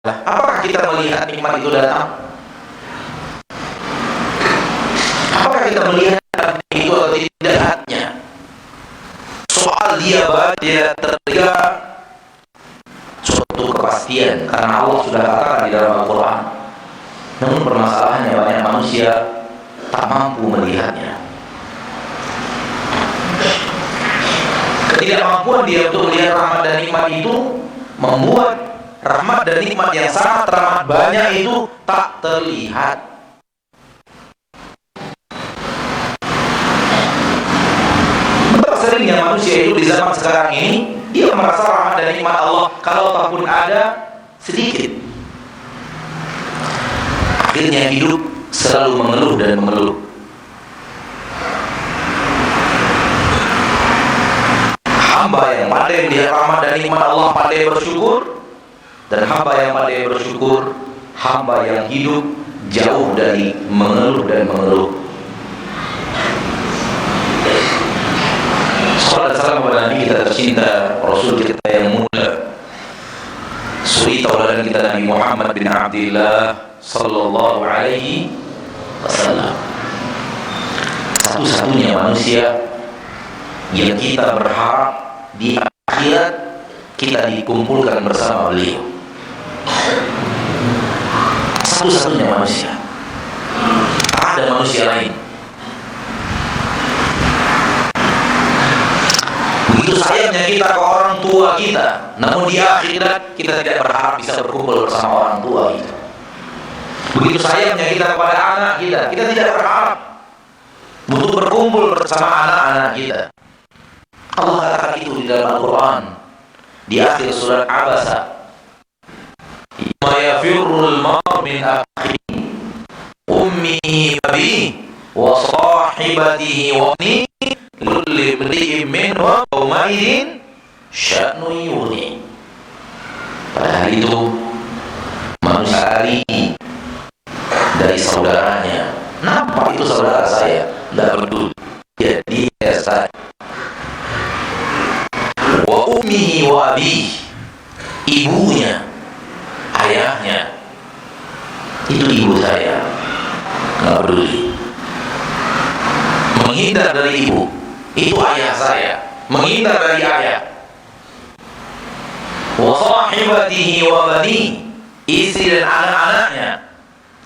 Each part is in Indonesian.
Apakah kita melihat nikmat itu datang? Apakah kita melihat itu atau tidaknya? Soal dia baca tertiga suatu kepastian, karena Allah sudah katakan di dalam Al-Quran. Namun permasalahannya banyak manusia tak mampu melihatnya. Ketidakmampuan dia untuk melihat rahmat dan nikmat itu membuat rahmat dan nikmat yang sangat teramat banyak itu tak terlihat. Betapa seringnya manusia itu di zaman sekarang ini, dia merasa rahmat dan nikmat Allah kalau apapun ada sedikit. Akhirnya hidup selalu mengeluh dan mengeluh. Hamba yang pandai melihat rahmat dan nikmat Allah pandai bersyukur, dan hamba yang pandai bersyukur, hamba yang hidup jauh dari mengeluh dan mengeluh. Salam kepada Nabi kita tercinta, Rasul kita yang mulia, suri tauladan kita Nabi Muhammad bin Abdullah sallallahu alaihi wasallam. Satu-satunya manusia yang kita berharap di akhirat kita dikumpulkan bersama beliau. Satu-satunya manusia. Tak ada manusia lain. Begitu sayangnya kita ke orang tua kita, namun di akhirat kita tidak berharap bisa berkumpul bersama orang tua kita. Begitu sayangnya kita kepada anak kita, kita tidak berharap untuk berkumpul bersama anak-anak kita. Allah katakan itu di dalam Al-Quran di akhir surat Abasa. Ma yafirrul mar min akhihi ummihi abihi wa sahibatihi wa ni kulli imri'in minhum yawma'idin sya'nu yughni. Pada hari itu manusia lari dari saudaranya. Nampak itu saudara saya, tidak peduli. Dia saya. Wa ummihi wa abihi, ibunya, ayahnya, itu ibu saya, nggak peduli. Menghindar dari ibu, itu ayah saya, menghindar dari ayah. Wa sahibatihi wa bani, istri dan anak-anaknya,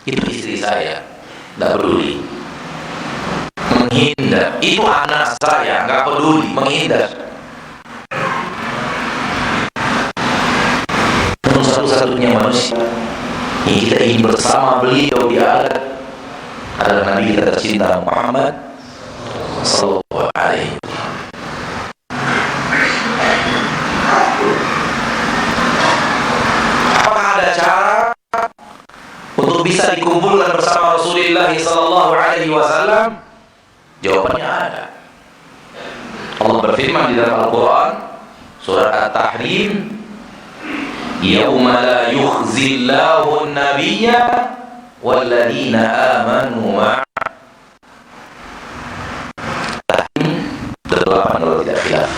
itu istri saya, nggak peduli. Menghindar, itu anak saya, nggak peduli, menghindar. Satu-satunya manusia yang kita ingin bersama beliau di akhirat adalah Nabi kita tercinta Muhammad sallallahu alaihi wasallam. Apakah ada cara untuk bisa dikumpulkan bersama Rasulullah sallallahu alaihi wasallam? Jawabannya ada. Allah berfirman di dalam Al-Quran surat At-Tahrim, Yawma la yukhzillahu an-nabiyya walladzina amanu ma'ah. Tahrim 8 kalau tidak khilaf.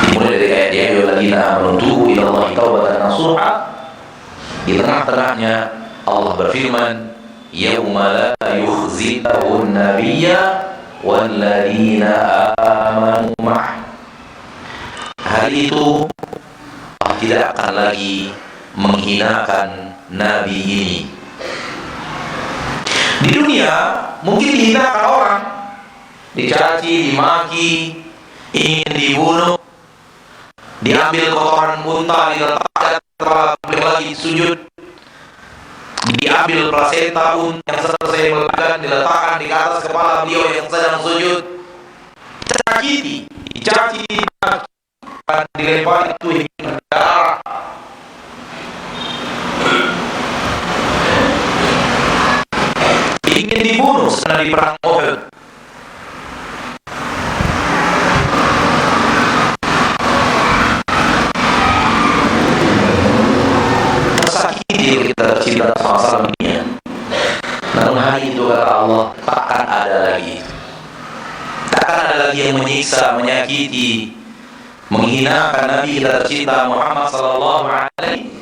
Dimulai dari ayat ya ayyuhalladzina amanu tubu ilallahi taubatan nasuha. Di tengah-tengahnya Allah berfirman, Yawma la yukhzillahu an-nabiyya walladzina amanu ma'ah. Hari itu Allah tidak akan lagi menghinakan Nabi ini. Di dunia mungkin dihinakan orang, dicaci, dimaki, ingin dibunuh, diambil kotoran unta, diletakkan belum lagi sujud, diambil plasenta unta yang selesai meletakkan, diletakkan di atas kepala beliau yang sedang sujud, dicaci, dimaki, dilempar itu darah. Ingin dibunuh karena di perang Uhud. Tersakiti kita tercinta sama dunia. Namun hari itu kata Allah, takkan ada lagi. Takkan ada lagi yang menyiksa, menyakiti, menghinakan Nabi kita tercinta Muhammad sallallahu alaihi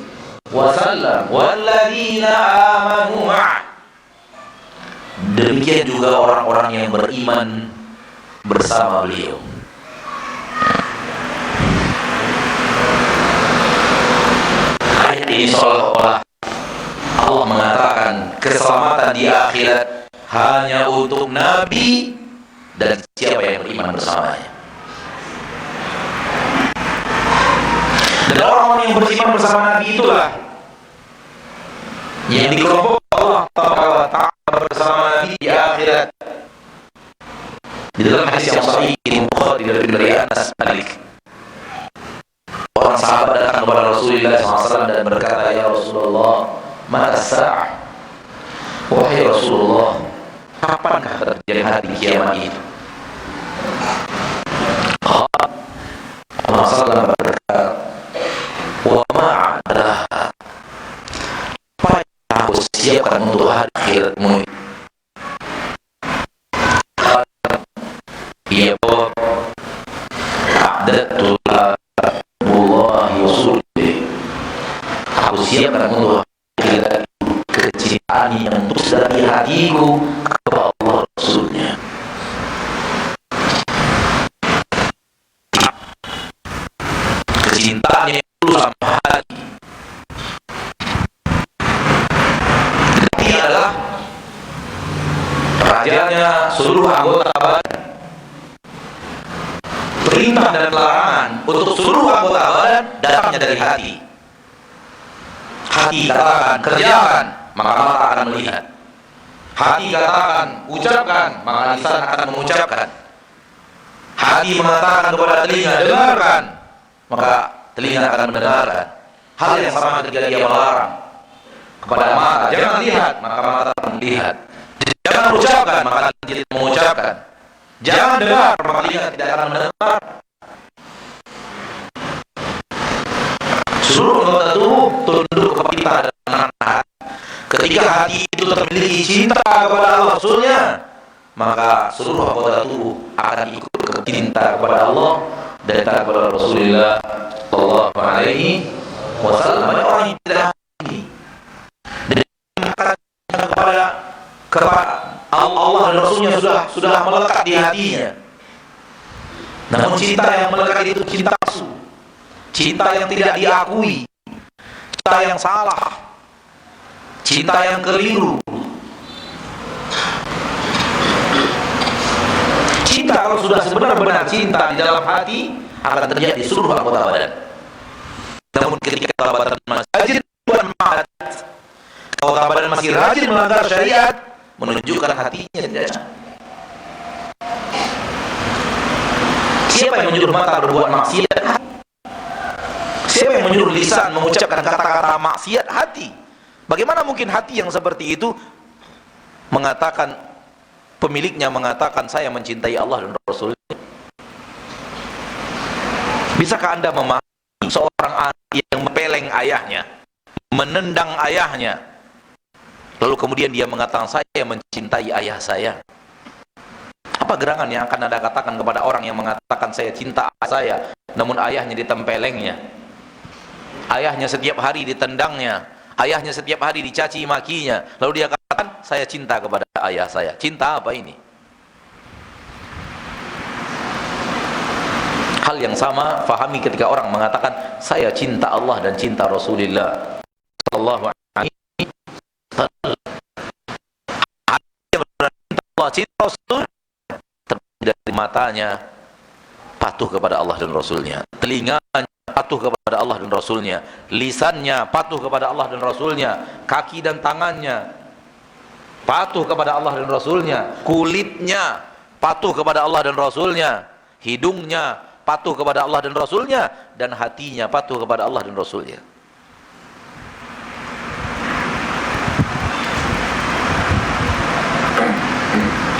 wasallam. Walladzina amanu ma'ah. Demikian juga orang-orang yang beriman bersama beliau. Ayat ini seolah-olah Allah mengatakan keselamatan di akhirat hanya untuk Nabi dan siapa yang beriman bersamanya. Dan orang-orang yang beriman bersama Nabi itulah yang dikelompokkan Allah Ta'ala bersama Nabi di akhirat. Di dalam hadis yang sahih Bukhari dari Anas Malik, orang sahabat datang kepada Rasulullah SAW dan berkata, "Ya Rasulullah, mata sa'ah?" Wahai Rasulullah, kapankah terjadi hari kiamat itu? Rasulullah berkata, "Wa ma'adaha." Apa yang aku siapkan untuk hari akhiratmu? Ya Allah, a'dadtu lillahi wa rasulih. Aku siapkan untuk akhirat kecintaan yang tulus dari hatiku kepada Allah Rasulnya. Kecintaan yang tulus sama hati. Ini adalah rajanya seluruh anggota badan. Perintah dan larangan untuk seluruh anggota badan datangnya dari hati. Hati katakan, kerjakan, maka mata akan melihat. Hati katakan, ucapkan, maka lisan akan mengucapkan. Hati mengatakan kepada telinga, dengarkan, maka telinga akan mendengarkan. Hal yang sama ketika dia melarang kepada mata, jangan lihat, maka mata akan melihat. Jangan ucapkan, maka tidak mengucapkan. Jangan dengar, maka telinga tidak akan mendengar. Seluruh anggota tubuh tunduk kepada kita dan hati. Ketika hati itu termiliki cinta kepada Allah Rasulnya, maka seluruh anggota tubuh akan ikut cinta kepada Allah dan cinta kepada Rasulullah Sallallahu Alaihi Wasallam. Banyak orang yang tidak hati dan kepada Allah dan Rasulnya sudah melekat di hatinya. Namun cinta yang melekat itu cinta palsu, cinta yang tidak diakui, cinta yang salah, cinta yang keliru. Cinta kalau sudah sebenar-benar cinta di dalam hati akan terjadi di seluruh anggota badan. Namun ketika badan masih rajin buat maksiat, anggota badan masih rajin melanggar syariat, menunjukkan hatinya tidak. Siapa yang menyuruh mata berbuat maksiat? Siapa yang menyuruh lisan mengucapkan kata-kata maksiat? Hati. Bagaimana mungkin hati yang seperti itu mengatakan, pemiliknya mengatakan saya mencintai Allah dan Rasulnya? Bisakah Anda memahami seorang anak yang mempeleng ayahnya, menendang ayahnya, lalu kemudian dia mengatakan saya mencintai ayah saya? Apa gerangan yang akan Anda katakan kepada orang yang mengatakan saya cinta ayah saya, namun ayahnya ditempelengnya, ayahnya setiap hari ditendangnya, ayahnya setiap hari dicaci makinya, lalu dia katakan saya cinta kepada ayah saya? Cinta apa ini? Hal yang sama fahami ketika orang mengatakan saya cinta Allah dan cinta Rasulullah Sallallahu Alaihi Wasallam. Cinta Allah, cinta Rasul, dari matanya patuh kepada Allah dan Rasulnya, telinganya patuh kepada Allah dan Rasulnya, lisannya patuh kepada Allah dan Rasulnya, kaki dan tangannya patuh kepada Allah dan Rasulnya, kulitnya patuh kepada Allah dan Rasulnya, hidungnya patuh kepada Allah dan Rasulnya, dan hatinya patuh kepada Allah dan Rasulnya.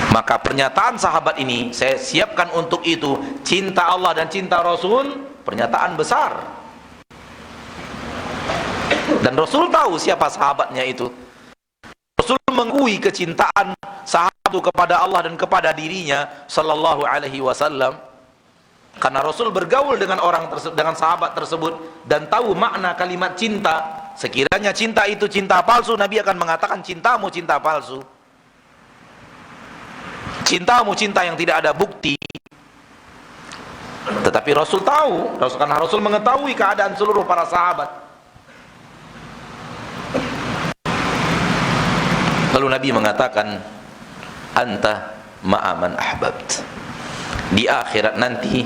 Maka pernyataan sahabat ini, saya siapkan untuk itu cinta Allah dan cinta Rasul, pernyataan besar. Dan Rasul tahu siapa sahabatnya itu. Rasul mengakui kecintaan sahabat kepada Allah dan kepada dirinya Sallallahu Alaihi Wasallam. Karena Rasul bergaul dengan orang tersebut, dengan sahabat tersebut, dan tahu makna kalimat cinta. Sekiranya cinta itu cinta palsu, Nabi akan mengatakan cintamu cinta palsu, cintamu cinta yang tidak ada bukti. Tetapi Rasul tahu, karena Rasul mengetahui keadaan seluruh para sahabat. Lalu Nabi mengatakan, anta ma'aman ahbabt. Di akhirat nanti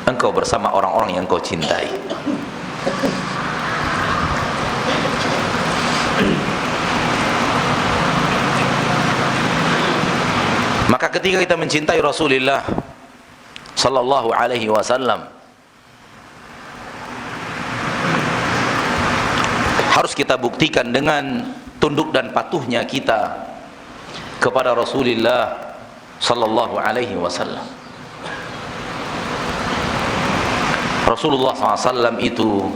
engkau bersama orang-orang yang kau cintai. Maka ketika kita mencintai Rasulullah sallallahu alaihi wasallam, harus kita buktikan dengan tunduk dan patuhnya kita kepada Rasulullah sallallahu alaihi wasallam. Rasulullah SAW itu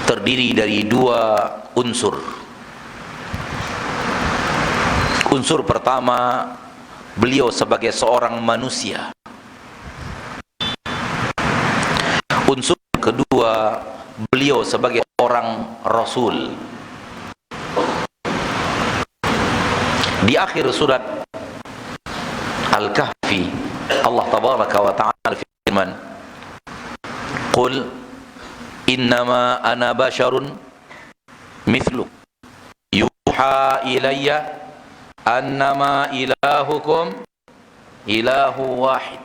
terdiri dari dua unsur. Unsur pertama, beliau sebagai seorang manusia. Unsur kedua, beliau sebagai orang Rasul. Di akhir surat Al-Kahfi, Allah tabaraka wa ta'ala firman, Qul innama ana basharun mithluk yuha ilayya annama ilahukum ilahu wahid.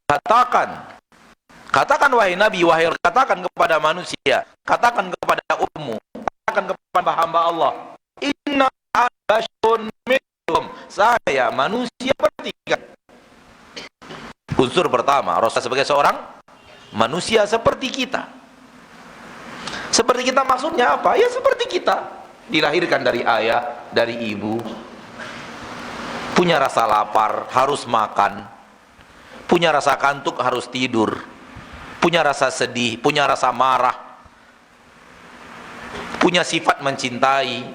Katakan wahai Nabi, katakan kepada manusia, katakan kepada ummu, katakan kepada hamba Allah, inna ana basharun mithlum, saya manusia seperti kalian. Unsur pertama, Rasul sebagai seorang manusia seperti kita. Seperti kita maksudnya apa? Ya seperti kita, dilahirkan dari ayah, dari ibu, punya rasa lapar, harus makan, punya rasa kantuk, harus tidur, punya rasa sedih, punya rasa marah, punya sifat mencintai,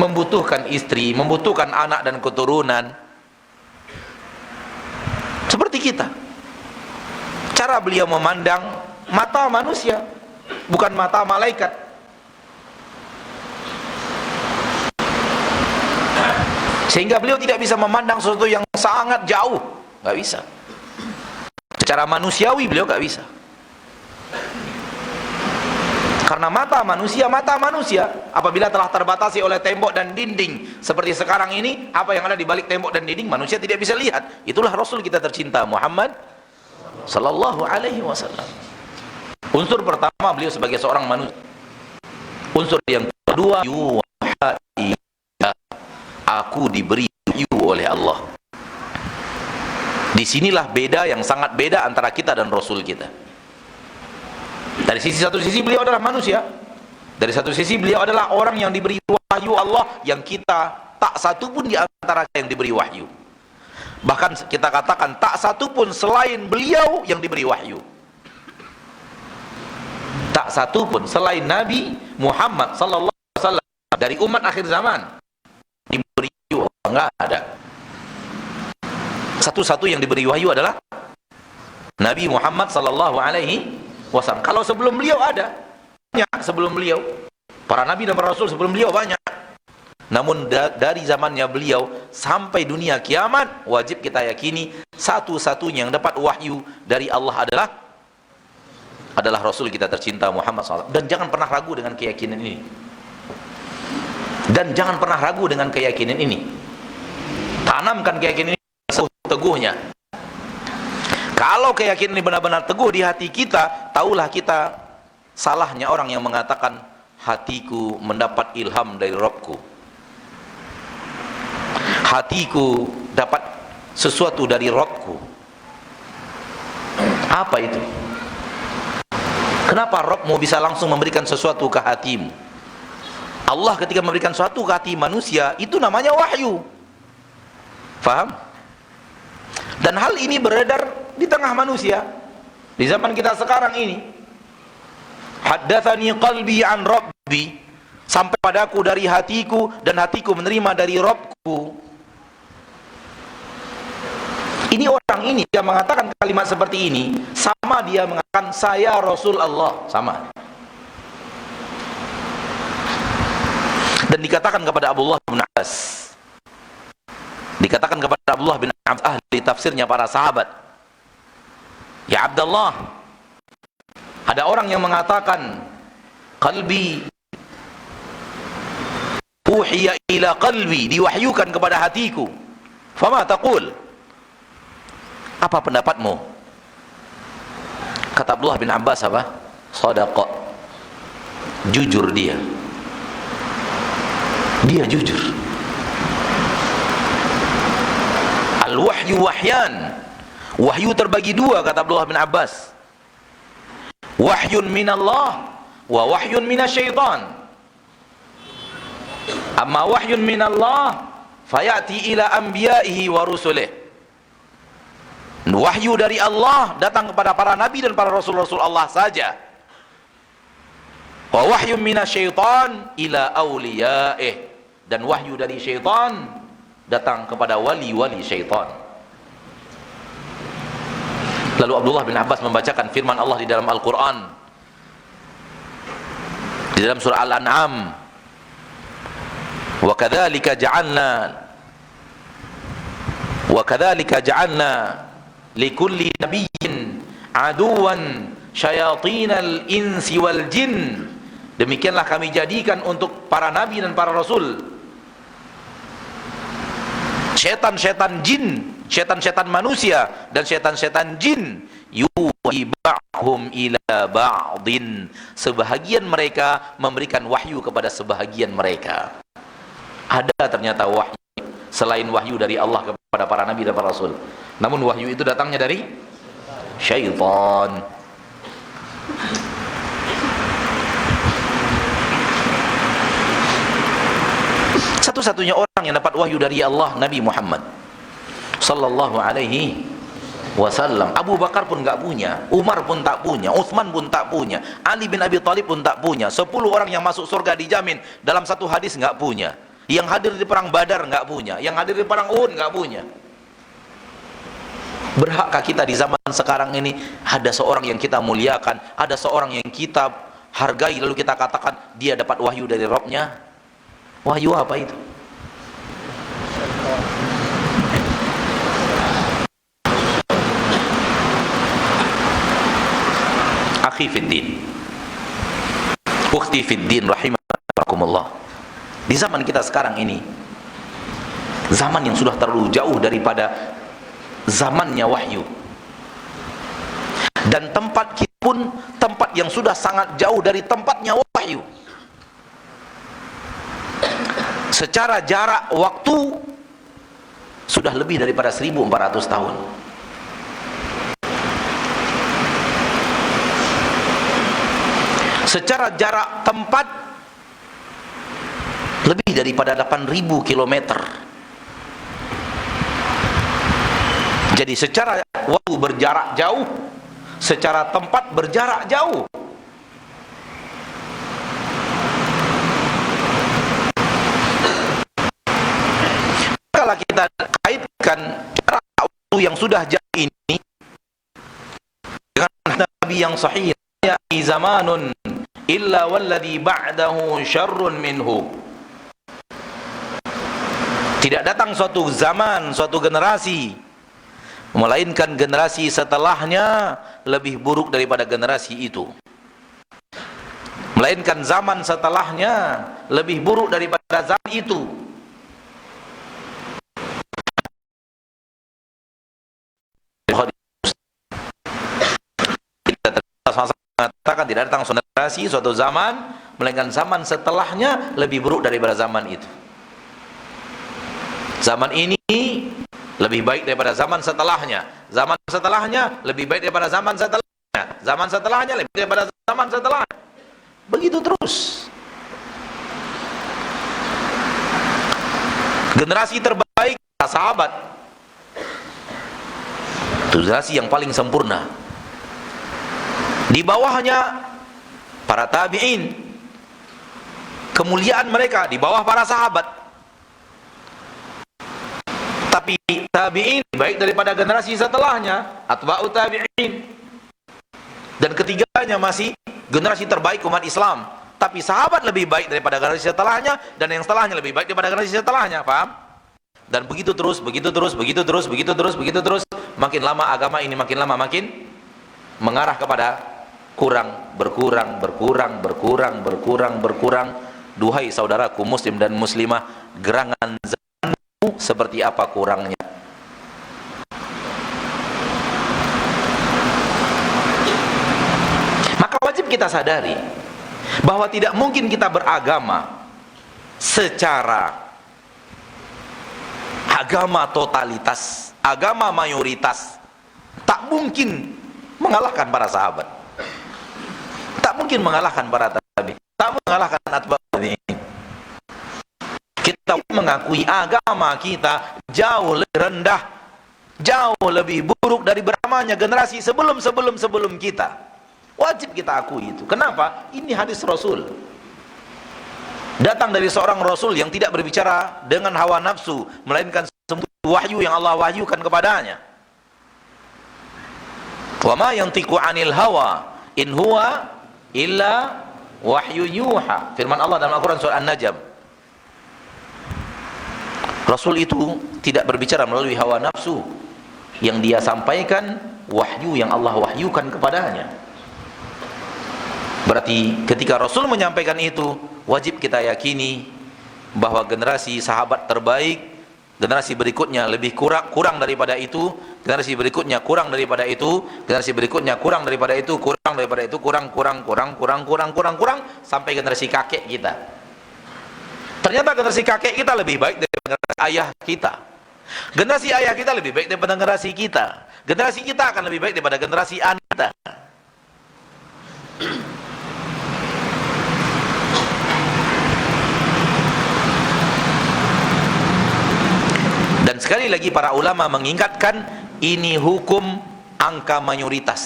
membutuhkan istri, membutuhkan anak dan keturunan. Seperti kita. Cara beliau memandang, mata manusia, bukan mata malaikat. Sehingga beliau tidak bisa memandang sesuatu yang sangat jauh, nggak bisa. Secara manusiawi beliau nggak bisa. Karena mata manusia, apabila telah terbatasi oleh tembok dan dinding seperti sekarang ini, apa yang ada di balik tembok dan dinding manusia tidak bisa lihat. Itulah Rasul kita tercinta Muhammad sallallahu alaihi wasallam. Unsur pertama, beliau sebagai seorang manusia. Unsur yang kedua, aku diberi wahyu oleh Allah. Disinilah beda yang sangat beda antara kita dan Rasul kita. Dari satu sisi beliau adalah manusia, dari satu sisi beliau adalah orang yang diberi wahyu Allah, yang kita tak satu pun di antara yang diberi wahyu. Bahkan kita katakan tak satu pun selain beliau yang diberi wahyu. Tak satu pun selain Nabi Muhammad sallallahu alaihi wasallam dari umat akhir zaman diberi wahyu, enggak ada. Satu-satu yang diberi wahyu adalah Nabi Muhammad sallallahu alaihi wasallam. Kalau sebelum beliau ada banyak, sebelum beliau para nabi dan para rasul sebelum beliau banyak. Namun dari zamannya beliau sampai dunia kiamat, wajib kita yakini satu-satunya yang dapat wahyu dari Allah adalah Rasul kita tercinta Muhammad SAW. Dan jangan pernah ragu dengan keyakinan ini. Tanamkan keyakinan ini teguhnya. Kalau keyakinan ini benar-benar teguh di hati kita, tahulah kita salahnya orang yang mengatakan hatiku mendapat ilham dari Rabbku, hatiku dapat sesuatu dari Rabbku. Apa itu? Kenapa Rabbmu bisa langsung memberikan sesuatu ke hatimu? Allah ketika memberikan sesuatu ke hati manusia, itu namanya wahyu. Faham? Dan hal ini beredar di tengah manusia di zaman kita sekarang ini. Haddatsani qalbi an rabbi, sampai padaku dari hatiku dan hatiku menerima dari Rabbku. Ini orang ini yang mengatakan kalimat seperti ini, sama dia mengatakan saya Rasul Allah, sama. Dan dikatakan kepada Abdullah bin Abbas, dikatakan kepada Abdullah bin Abbas, ahli tafsirnya para sahabat, ya Abdullah, ada orang yang mengatakan qalbi uhiya ila qalbi, diwahyukan kepada hatiku. Fama taqul, apa pendapatmu? Kata Abdullah bin Abbas apa? Shadaqa, jujur dia jujur. Al-wahyu wahyan, wahyu terbagi dua kata Abdullah bin Abbas, wahyun minallah wa wahyun minasyaitan. Amma wahyun minallah fayati ila anbiya'ihi wa rusulih, wahyu dari Allah datang kepada para nabi dan para rasul-rasul Allah saja. Wa wahyun minasyaitan ila awliya'ih, dan wahyu dari syaitan datang kepada wali-wali syaitan. Lalu Abdullah bin Abbas membacakan firman Allah di dalam Al-Quran, di dalam surah Al-An'am, wa kadzalika ja'alna likulli nabiyyin aduwan syayatinal insi wal jin. Demikianlah kami jadikan untuk para nabi dan para rasul setan-setan jin, setan-setan manusia dan setan-setan jin, yuhi ba'hum ila ba'din, sebahagian mereka memberikan wahyu kepada sebahagian mereka. Ada ternyata wahyu selain wahyu dari Allah kepada para nabi dan para rasul, namun wahyu itu datangnya dari syaitan. Satu-satunya orang yang dapat wahyu dari Allah Nabi Muhammad sallallahu alaihi wasallam. Abu Bakar pun enggak punya, Umar pun tak punya, Utsman pun tak punya, Ali bin Abi Thalib pun tak punya. 10 orang yang masuk surga dijamin dalam satu hadis enggak punya. Yang hadir di perang Badar enggak punya, yang hadir di perang Uhud enggak punya. Berhakkah kita di zaman sekarang ini ada seorang yang kita muliakan, ada seorang yang kita hargai lalu kita katakan dia dapat wahyu dari Rabb-nya? Wahyu apa itu? Akhi fiddin, ukhti fiddin rahimakumullah. Di zaman kita sekarang ini, zaman yang sudah terlalu jauh daripada zamannya wahyu, dan tempat kita pun tempat yang sudah sangat jauh dari tempatnya wahyu. Secara jarak waktu sudah lebih daripada 1400 tahun. Secara jarak tempat lebih daripada 8000 kilometer. Jadi secara waktu berjarak jauh, secara tempat berjarak jauh. Kalau kita kaitkan jarak waktu yang sudah jauh ini dengan Nabi yang sahih, ya zamanun illa walladhi ba'dahu syarrun minhu, tidak datang suatu zaman, suatu generasi, melainkan generasi setelahnya lebih buruk daripada generasi itu. Melainkan zaman setelahnya lebih buruk daripada zaman itu. Mengatakan tidak datang suatu generasi, suatu zaman, melainkan zaman setelahnya lebih buruk daripada zaman itu. Zaman ini lebih baik daripada zaman setelahnya, zaman setelahnya lebih baik daripada zaman setelahnya, zaman setelahnya lebih baik daripada zaman setelahnya. Begitu terus. Generasi terbaik sahabat, itu generasi yang paling sempurna. Di bawahnya para tabi'in, kemuliaan mereka di bawah para sahabat. Tapi tabi'in baik daripada generasi setelahnya, atba'u tabi'in. Dan ketiganya masih generasi terbaik umat Islam. Tapi sahabat lebih baik daripada generasi setelahnya, dan yang setelahnya lebih baik daripada generasi setelahnya, paham? Dan begitu terus, begitu terus, begitu terus, begitu terus, begitu terus. Makin lama agama ini makin lama makin mengarah kepada berkurang. Duhai saudaraku muslim dan muslimah, gerangan zamanmu seperti apa kurangnya. Maka wajib kita sadari bahwa tidak mungkin kita beragama secara agama totalitas, agama mayoritas. Tak mungkin mengalahkan para sahabat, tak mungkin mengalahkan para tabi'in, tak mengalahkan atba'ut tabi'in. Kita mengakui agama kita jauh lebih rendah, jauh lebih buruk dari beramanya generasi sebelum kita. Wajib kita akui itu. Kenapa? Ini hadis Rasul, datang dari seorang Rasul yang tidak berbicara dengan hawa nafsu, melainkan wahyu yang Allah wahyukan kepadanya. Wa ma yantiqu 'anil hawa in huwa illa wahyu yuha. Firman Allah dalam Al-Quran surah An-Najm. Rasul itu tidak berbicara melalui hawa nafsu, yang dia sampaikan wahyu yang Allah wahyukan kepadanya. Berarti ketika Rasul menyampaikan itu, wajib kita yakini bahwa generasi sahabat terbaik, generasi berikutnya lebih kurang daripada itu, generasi berikutnya kurang daripada itu, generasi berikutnya kurang daripada itu, kurang daripada itu, kurang sampai generasi kakek kita. Ternyata generasi kakek kita lebih baik daripada generasi ayah kita. Generasi ayah kita lebih baik daripada generasi kita. Generasi kita akan lebih baik daripada generasi anak kita. Dan sekali lagi para ulama mengingatkan, ini hukum angka mayoritas,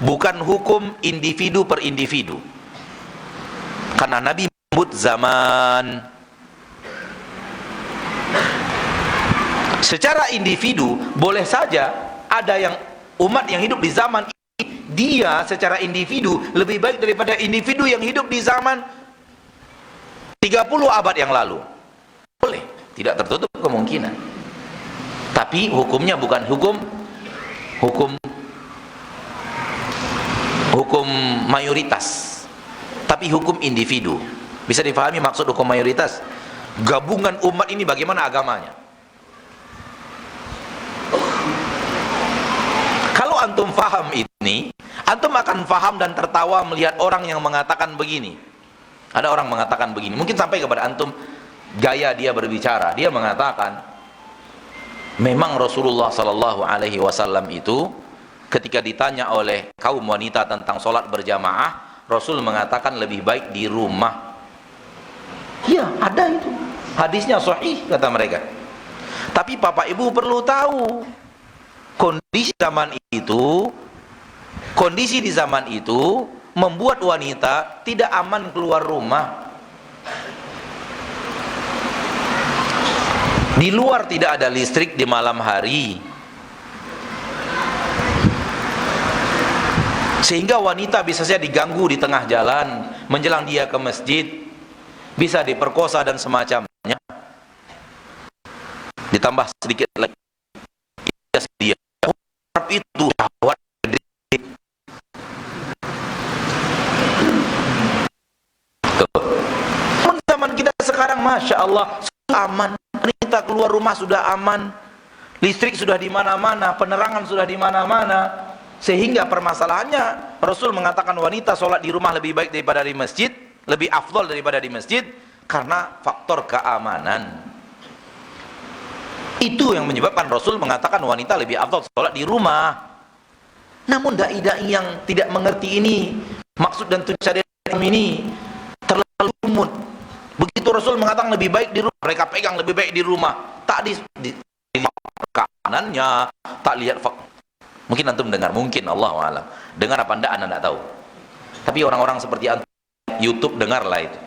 bukan hukum individu per individu. Karena Nabi menyebut zaman. Secara individu boleh saja ada yang umat yang hidup di zaman ini, dia secara individu lebih baik daripada individu yang hidup di zaman 30 abad yang lalu. Boleh, tidak tertutup kemungkinan. Tapi hukumnya bukan hukum mayoritas, tapi hukum individu. Bisa difahami maksud hukum mayoritas? Gabungan umat ini bagaimana agamanya? Kalau antum faham ini, antum akan faham dan tertawa melihat orang yang mengatakan begini. Ada orang mengatakan begini, mungkin sampai kepada antum gaya dia berbicara. Dia mengatakan, memang Rasulullah sallallahu alaihi wasallam itu ketika ditanya oleh kaum wanita tentang sholat berjamaah, Rasul mengatakan lebih baik di rumah. Ya, ada itu. Hadisnya sahih kata mereka. Tapi Bapak Ibu perlu tahu, kondisi di zaman itu membuat wanita tidak aman keluar rumah. Di luar tidak ada listrik di malam hari, sehingga wanita bisa saja diganggu di tengah jalan menjelang dia ke masjid, bisa diperkosa dan semacamnya. Ditambah sedikit lagi, dia itu syahwat gede. Zaman kita sekarang masya Allah aman, wanita keluar rumah sudah aman, listrik sudah di mana-mana, penerangan sudah di mana-mana. Sehingga permasalahannya Rasul mengatakan wanita sholat di rumah lebih baik daripada di masjid, lebih afdol daripada di masjid, karena faktor keamanan. Itu yang menyebabkan Rasul mengatakan wanita lebih afdal sholat di rumah. Namun dai-dai yang tidak mengerti ini, maksud dan tujuan ini terlalu umum. Begitu Rasul mengatakan lebih baik di rumah, mereka pegang lebih baik di rumah. Tak di keamanannya, tak lihat mungkin antum dengar, mungkin Allah alam dengar apa anda tidak tahu. Tapi orang-orang seperti antum YouTube dengarlah itu.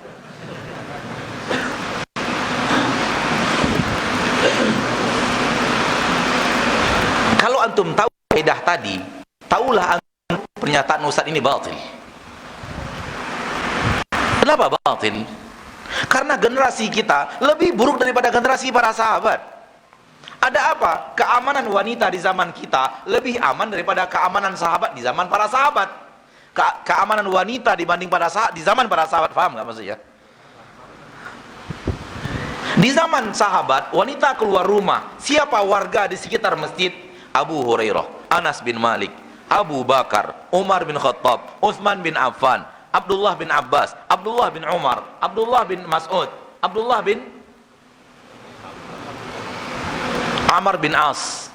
antum tahu kaidah tadi, taulah antum pernyataan Ustaz ini batil. Kenapa batil? Karena generasi kita lebih buruk daripada generasi para sahabat. Ada apa? Keamanan wanita di zaman kita lebih aman daripada keamanan sahabat di zaman para sahabat. Keamanan wanita dibanding di zaman para sahabat, paham nggak maksudnya? Di zaman sahabat, wanita keluar rumah, siapa warga di sekitar masjid? Abu Hurairah, Anas bin Malik, Abu Bakar, Umar bin Khattab, Utsman bin Affan, Abdullah bin Abbas, Abdullah bin Umar, Abdullah bin Mas'ud, Abdullah bin Amr bin As.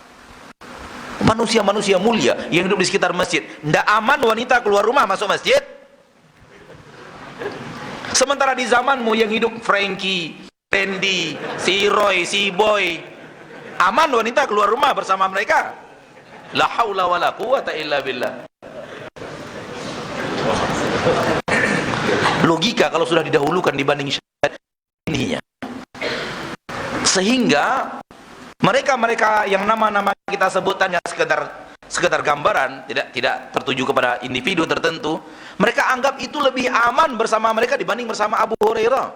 Manusia-manusia mulia yang hidup di sekitar masjid. Tidak aman wanita keluar rumah masuk masjid. Sementara di zamanmu yang hidup Frankie, Randy, si Roy, si Boy, aman wanita keluar rumah bersama mereka? La haula wala quwata illa billah. Logika kalau sudah didahulukan dibanding syariat ininya. Sehingga mereka yang nama-nama kita sebutnya sekedar gambaran, tidak tertuju kepada individu tertentu, mereka anggap itu lebih aman bersama mereka dibanding bersama Abu Hurairah,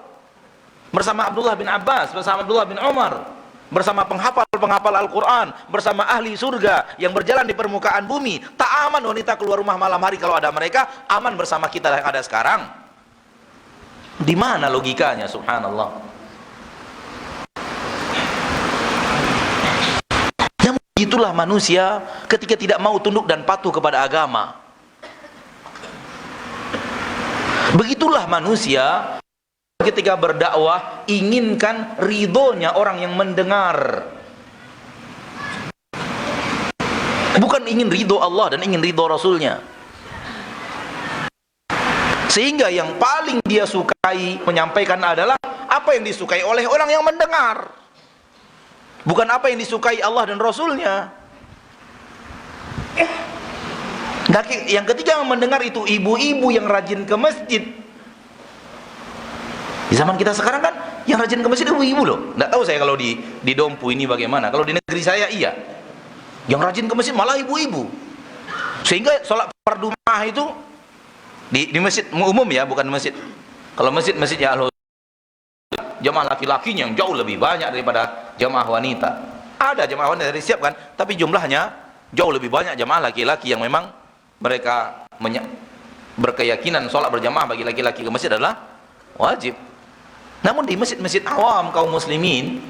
bersama Abdullah bin Abbas, bersama Abdullah bin Umar, bersama penghafal Al-Quran, bersama ahli surga yang berjalan di permukaan bumi. Tak aman wanita keluar rumah malam hari kalau ada mereka, aman bersama kita yang ada sekarang. Di mana logikanya, subhanallah? Itulah manusia ketika tidak mau tunduk dan patuh kepada agama. Begitulah manusia ketika berdakwah inginkan ridhonya orang yang mendengar, bukan ingin ridho Allah dan ingin ridho Rasulnya. Sehingga yang paling dia sukai menyampaikan adalah apa yang disukai oleh orang yang mendengar, bukan apa yang disukai Allah dan Rasulnya. Yang ketiga yang mendengar itu ibu-ibu yang rajin ke masjid. Di zaman kita sekarang kan yang rajin ke masjid ibu-ibu loh. Nggak tahu saya kalau di Dompu ini bagaimana. Kalau di negeri saya iya, yang rajin ke masjid malah ibu-ibu. Sehingga sholat fardu jamaah itu di masjid umum ya, bukan masjid. Kalau masjid ya jamaah laki-lakinya yang jauh lebih banyak daripada jamaah wanita. Ada jamaah wanita disiapkan, tapi jumlahnya jauh lebih banyak jamaah laki-laki yang memang mereka berkeyakinan sholat berjamaah bagi laki-laki ke masjid adalah wajib. Namun di masjid-masjid awam kaum muslimin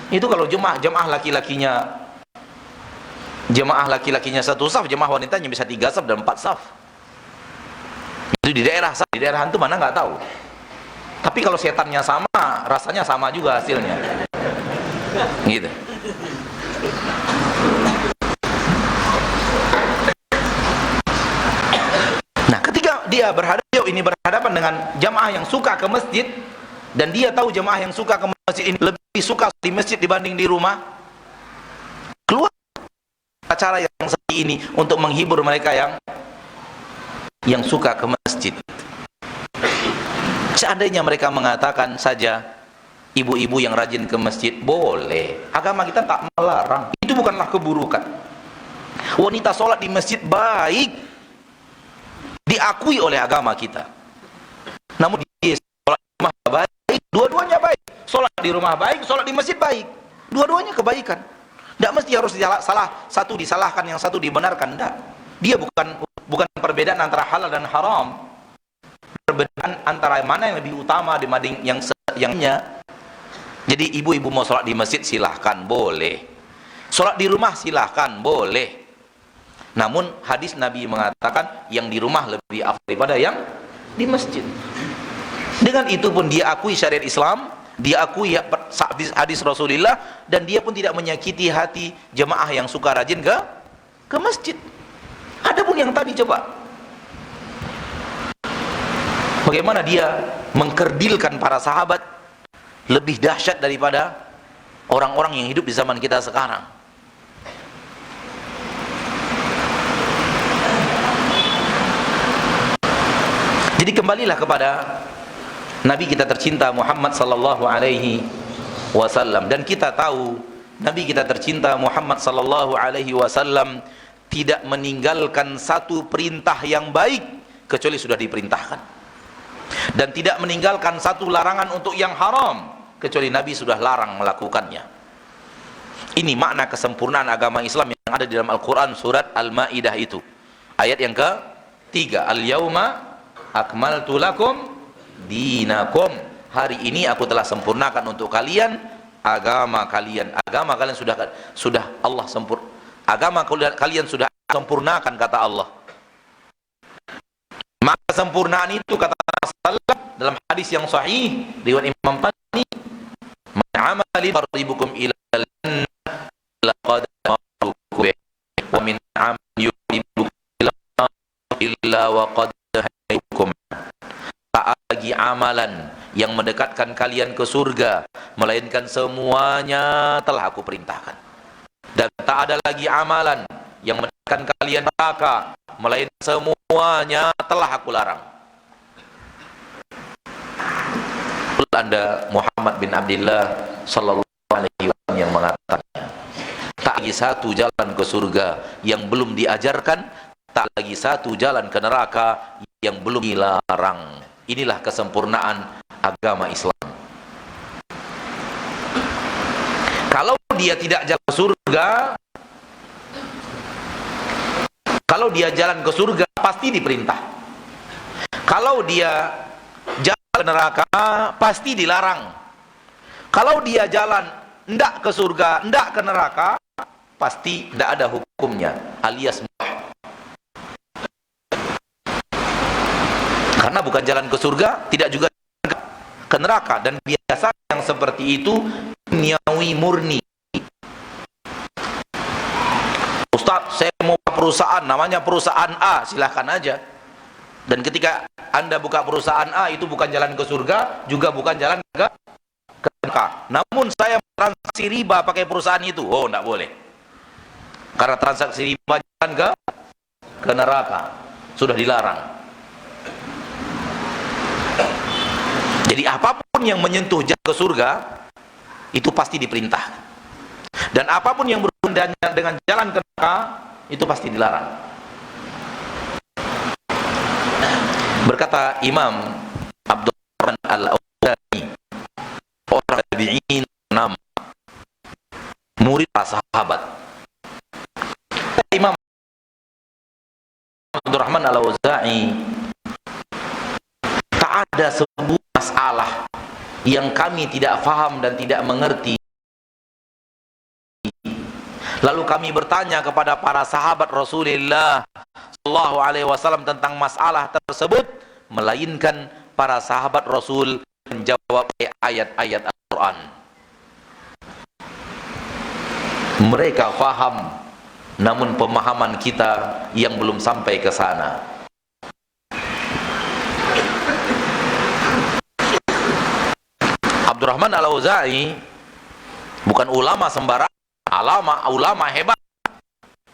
itu kalau jamaah laki-lakinya satu saf, jamaah wanitanya bisa 3 saf dan 4 saf. Itu di daerah hantu mana nggak tahu. Tapi kalau setannya sama, rasanya sama juga hasilnya. Gitu. Nah, ketika dia berhadapan dengan jamaah yang suka ke masjid, dan dia tahu jamaah yang suka ke masjid ini lebih suka di masjid dibanding di rumah, keluar acara yang seperti ini untuk menghibur mereka yang suka ke masjid. Seandainya mereka mengatakan saja ibu-ibu yang rajin ke masjid boleh, agama kita tak melarang, itu bukanlah keburukan. Wanita sholat di masjid baik, diakui oleh agama kita. Namun dia sholat di rumah baik, dua-duanya baik. Sholat di rumah baik, sholat di masjid baik, dua-duanya kebaikan. Tidak mesti harus satu disalahkan, yang satu dibenarkan. Tidak. Dia bukan perbedaan antara halal dan haram. Perbedaan antara mana yang lebih utama dibanding yang-nya. Jadi ibu-ibu mau sholat di masjid silahkan, boleh. Sholat di rumah silahkan, boleh. Namun hadis Nabi mengatakan yang di rumah lebih afdal daripada yang di masjid. Dengan itu pun dia akui syariat Islam, dia akui hadis Rasulullah, dan dia pun tidak menyakiti hati jemaah yang suka rajin ke masjid. Adapun yang tadi coba, bagaimana dia mengkerdilkan para sahabat lebih dahsyat daripada orang-orang yang hidup di zaman kita sekarang. Jadi kembalilah kepada Nabi kita tercinta Muhammad sallallahu alaihi wasallam, dan kita tahu Nabi kita tercinta Muhammad sallallahu alaihi wasallam tidak meninggalkan satu perintah yang baik kecuali sudah diperintahkan, dan tidak meninggalkan satu larangan untuk yang haram kecuali Nabi sudah larang melakukannya. Ini makna kesempurnaan agama Islam yang ada di dalam Al-Quran surat Al-Ma'idah itu, ayat yang ke-3, Al-Yawma akmaltu lakum dinakum, hari ini aku telah sempurnakan untuk kalian agama kalian. Agama kalian sudah Allah agama kalian sudah sempurnakan, kata Allah. Maka kesempurnaan itu, kata Rasulullah dalam hadis yang sahih riwayat Imam Tabari, man amali faribukum ila jannah laqad marukum wa min amali yuribukum illa wa qad hayukum. Tak lagi amalan yang mendekatkan kalian ke surga melainkan semuanya telah aku perintahkan, dan tak ada lagi amalan yang mendekatkan kalian neraka melainkan semuanya telah aku larang. Anda Muhammad bin Abdullah sallallahu alaihi wasallam yang mengatakannya, tak lagi satu jalan ke surga yang belum diajarkan, tak lagi satu jalan ke neraka yang belum dilarang. Inilah kesempurnaan agama Islam. Kalau dia tidak jalan ke surga, kalau dia jalan ke surga pasti diperintah. Kalau dia jalan ke neraka pasti dilarang. Kalau dia jalan ndak ke surga, ndak ke neraka, pasti ndak ada hukumnya, alias karena bukan jalan ke surga, tidak juga ke neraka, dan biasa yang seperti itu duniawi murni. Ustaz, saya mau perusahaan, namanya perusahaan A, silahkan aja. Dan ketika Anda buka perusahaan A, itu bukan jalan ke surga, juga bukan jalan ke neraka. Namun saya transaksi riba pakai perusahaan itu, oh enggak boleh. Karena transaksi riba jalan ke neraka, sudah dilarang. Jadi apapun yang menyentuh jalan ke surga itu pasti diperintah, dan apapun yang berhubungan dengan jalan ke neraka itu pasti dilarang. Berkata Imam Abdurrahman Al-Auza'i, orang tabi'in nama murid para sahabat. Imam Abdurrahman Al-Auza'i, tak ada sebuah masalah yang kami tidak faham dan tidak mengerti, lalu kami bertanya kepada para sahabat Rasulullah sallallahu alaihi wasallam tentang masalah tersebut, melainkan para sahabat Rasul menjawab ayat-ayat Al-Quran. Mereka faham, namun pemahaman kita yang belum sampai ke sana. Abdurrahman Al-Auza'i bukan ulama sembarang, ulama hebat.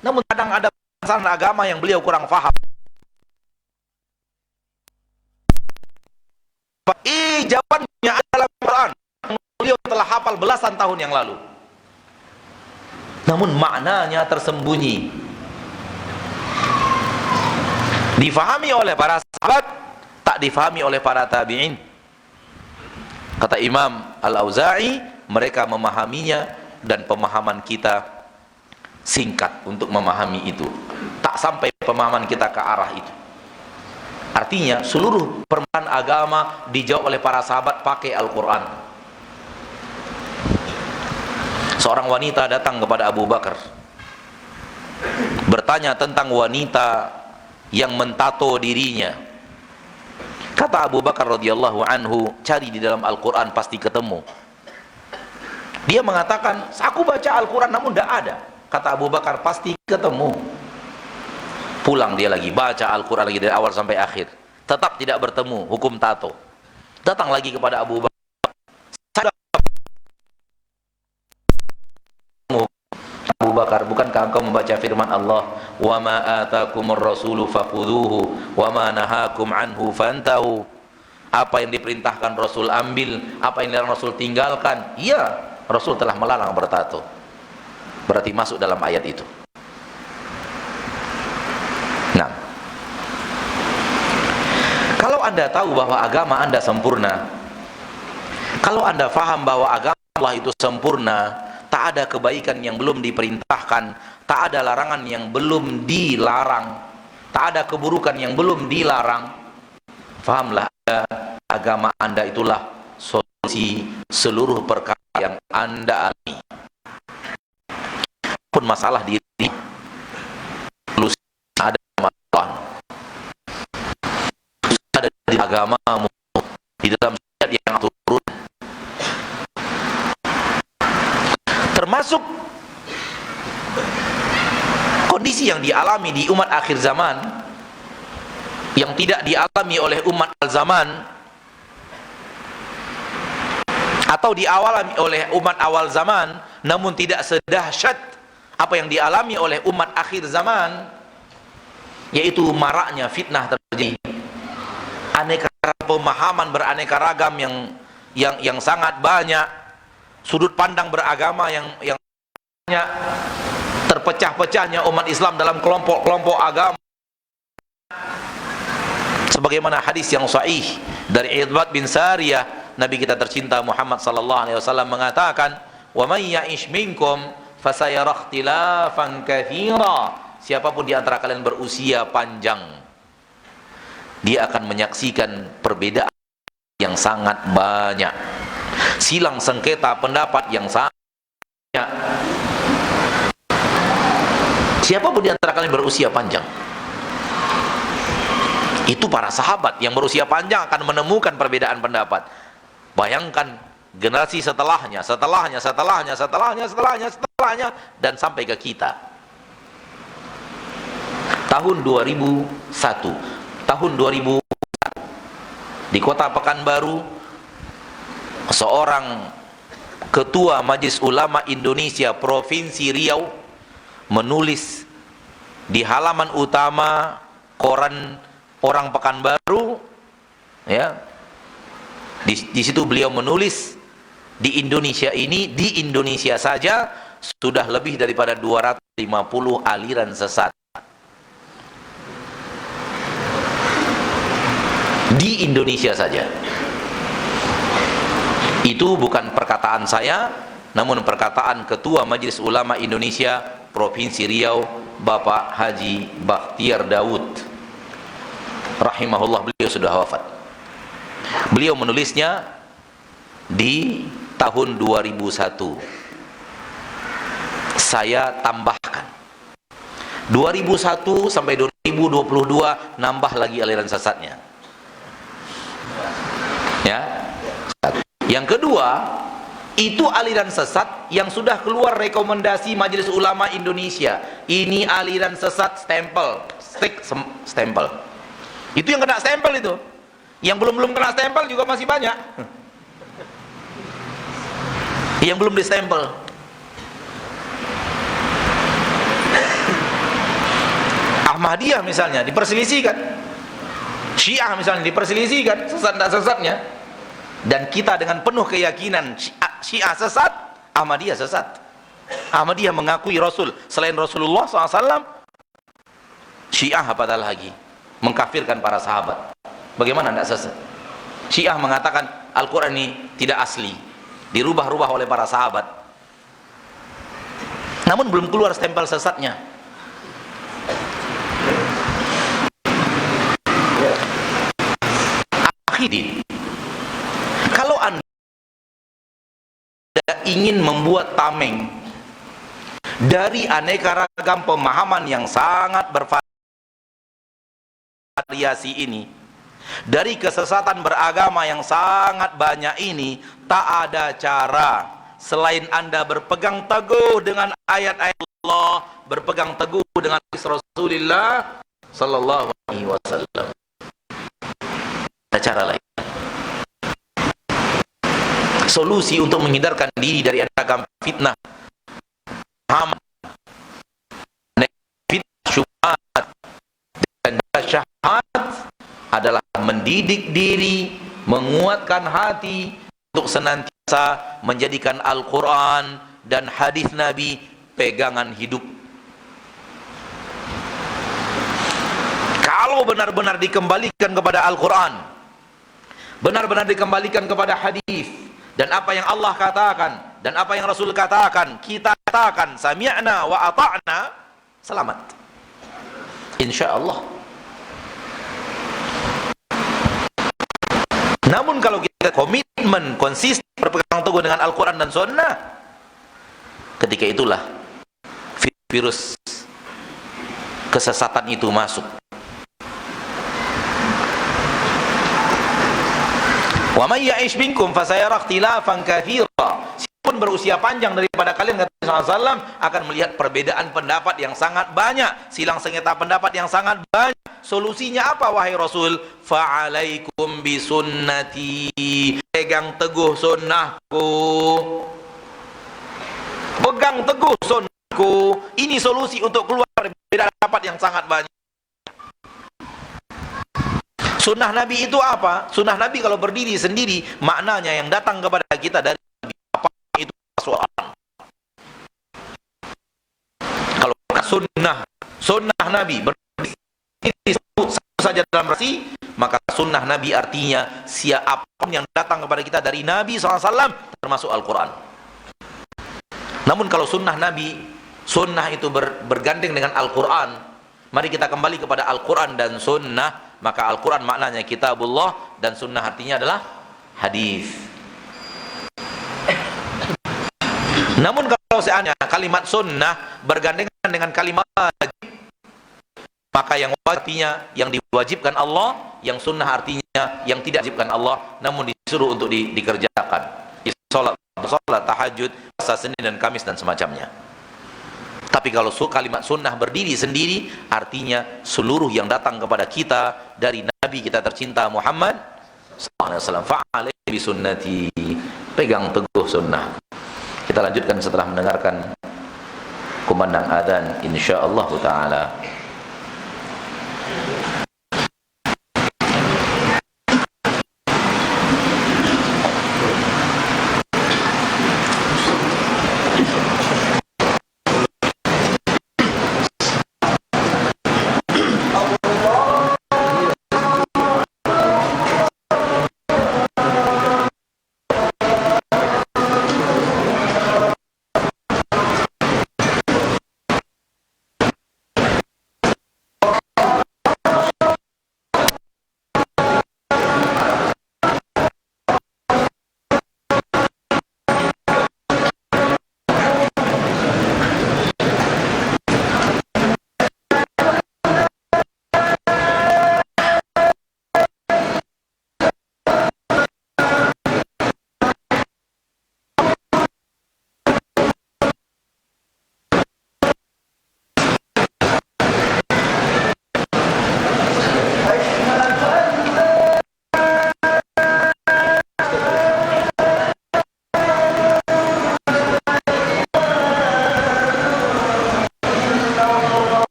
Namun kadang ada masalah agama yang beliau kurang faham. Jawabannya adalah Al-Quran. Beliau telah hafal belasan tahun yang lalu. Namun maknanya tersembunyi. Difahami oleh para sahabat, tak difahami oleh para tabi'in. Kata Imam Al-Auza'i, mereka memahaminya dan pemahaman kita singkat untuk memahami itu. Tak sampai pemahaman kita ke arah itu. Artinya seluruh permasalahan agama dijawab oleh para sahabat pakai Al-Quran. Seorang wanita datang kepada Abu Bakar, bertanya tentang wanita yang mentato dirinya. Kata Abu Bakar radhiyallahu anhu, cari di dalam Al-Quran pasti ketemu. Dia mengatakan, aku baca Al-Quran namun tidak ada. Kata Abu Bakar, pasti ketemu. Pulang dia lagi, baca Al-Quran lagi dari awal sampai akhir, tetap tidak bertemu hukum tato. Datang lagi kepada Abu Bakar, Abu Bakar, bukankah engkau membaca firman Allah, wa ma atakumur rasulu fakhudhuhu wa ma nahakum anhu fantahu. Apa yang diperintahkan Rasul ambil, apa yang dilarang Rasul tinggalkan. Iya, Rasul telah melarang bertato. berarti masuk dalam ayat itu. Nah, kalau Anda tahu bahwa agama Anda sempurna, kalau Anda faham bahwa agama Allah itu sempurna, tak ada kebaikan yang belum diperintahkan, tak ada larangan yang belum dilarang, tak ada keburukan yang belum dilarang, fahamlah agama Anda itulah solusi seluruh perkara yang Anda alami. Pun masalah diri, solusi ada masalah, ada di agamamu, di dalam syariat yang turun. Termasuk kondisi yang dialami di umat akhir zaman, yang tidak dialami oleh umat al-zaman, atau dialami oleh umat awal zaman, namun tidak sedahsyat apa yang dialami oleh umat akhir zaman, yaitu maraknya fitnah terjadi, aneka pemahaman beraneka ragam yang sangat banyak, sudut pandang beragama yang banyak, terpecah-pecahnya umat Islam dalam kelompok-kelompok agama. Sebagaimana hadis yang sahih dari Irbad bin Sariyah, Nabi kita tercinta Muhammad sallallahu alaihi wasallam mengatakan, "Wa may ya'ish minkum fasayara ikhtilafan katsira." Siapapun di antara kalian berusia panjang, dia akan menyaksikan perbedaan yang sangat banyak, silang sengketa pendapat yang sangat banyak. Siapapun di antara kalian berusia panjang, itu para sahabat yang berusia panjang akan menemukan perbedaan pendapat. Bayangkan generasi setelahnya, dan sampai ke kita. Tahun 2001, tahun 2001 di kota Pekanbaru, seorang ketua Majelis Ulama Indonesia Provinsi Riau menulis di halaman utama koran Orang Pekanbaru, ya, di situ beliau menulis, di Indonesia ini, di Indonesia saja sudah lebih daripada 250 aliran sesat. Di Indonesia saja. Itu bukan perkataan saya, namun perkataan Ketua Majelis Ulama Indonesia Provinsi Riau, Bapak Haji Bakhtiar Daud rahimahullah. Beliau sudah wafat. Beliau menulisnya di tahun 2001. Saya tambahkan 2001 sampai 2022, nambah lagi aliran sesatnya. Ya. Yang kedua, itu aliran sesat yang sudah keluar rekomendasi Majelis Ulama Indonesia. Ini aliran sesat stempel, stick stempel. Itu yang kena stempel itu. Yang belum kena stempel juga masih banyak. Yang belum distempel. Ahmadiyah misalnya diperselisihkan, Syiah misalnya diperselisihkan, sesat tak sesatnya. Dan kita dengan penuh keyakinan Syiah sesat, Ahmadiyah sesat. Ahmadiyah mengakui Rasul selain Rasulullah SAW. Syiah apatah lagi mengkafirkan para sahabat. Bagaimana tidak sesat? Syiah mengatakan Al-Quran ini tidak asli, dirubah-rubah oleh para sahabat. Namun belum keluar stempel sesatnya. Akhirnya, kalau Anda ingin membuat tameng dari aneka ragam pemahaman yang sangat bervariasi ini, dari kesesatan beragama yang sangat banyak ini, tak ada cara selain Anda berpegang teguh dengan ayat-ayat Allah, berpegang teguh dengan hadis Rasulullah sallallahu alaihi wasallam. Ada cara lain. Solusi untuk menghindarkan diri dari ragam fitnah, fitnah syubhat dan syahwat adalah mendidik diri, menguatkan hati untuk senantiasa menjadikan Al-Quran dan hadis Nabi pegangan hidup. Kalau benar-benar dikembalikan kepada Al-Quran, benar-benar dikembalikan kepada hadis, dan apa yang Allah katakan dan apa yang Rasul katakan, kita katakan sami'na wa ata'na, selamat insyaallah. Namun kalau kita komitmen, konsisten, berpegang teguh dengan Al-Quran dan Sunnah, ketika itulah virus kesesatan itu masuk. Wa may ya'ish minkum fasayara ikhtilafan katsira. Siapapun berusia panjang daripada kalian, kata Rasulullah SAW, akan melihat perbedaan pendapat yang sangat banyak, silang sengketa pendapat yang sangat banyak. Solusinya apa wahai Rasul? Fa'alaikum bisunnati, pegang teguh sunnahku, pegang teguh sunnahku. Ini solusi untuk keluar dari perbedaan pendapat yang sangat banyak. Sunnah Nabi itu apa? Sunnah Nabi kalau berdiri sendiri, maknanya yang datang kepada kita dari Nabi, apa itu soalan. Kalau sunnah Nabi berdiri satu saja dalam rasi, maka sunnah Nabi artinya siapapun yang datang kepada kita dari Nabi SAW, termasuk Al-Quran. Namun kalau sunnah Nabi, sunnah itu bergandeng dengan Al-Quran, mari kita kembali kepada Al-Quran dan sunnah. Maka Al-Quran maknanya kitabullah, dan sunnah artinya adalah hadis. Namun kalau seandainya kalimat sunnah bergandengan dengan kalimat wajib, maka yang wajib artinya yang diwajibkan Allah, yang sunnah artinya yang tidak diwajibkan Allah, namun disuruh untuk dikerjakan. Salat tahajud, puasa Senin dan Kamis dan semacamnya. Tapi kalau kalimat sunnah berdiri sendiri, artinya seluruh yang datang kepada kita dari Nabi kita tercinta Muhammad SAW. Fa'alaihi bisunnati, pegang teguh sunnah. Kita lanjutkan setelah mendengarkan kumandang adzan insyaallah taala.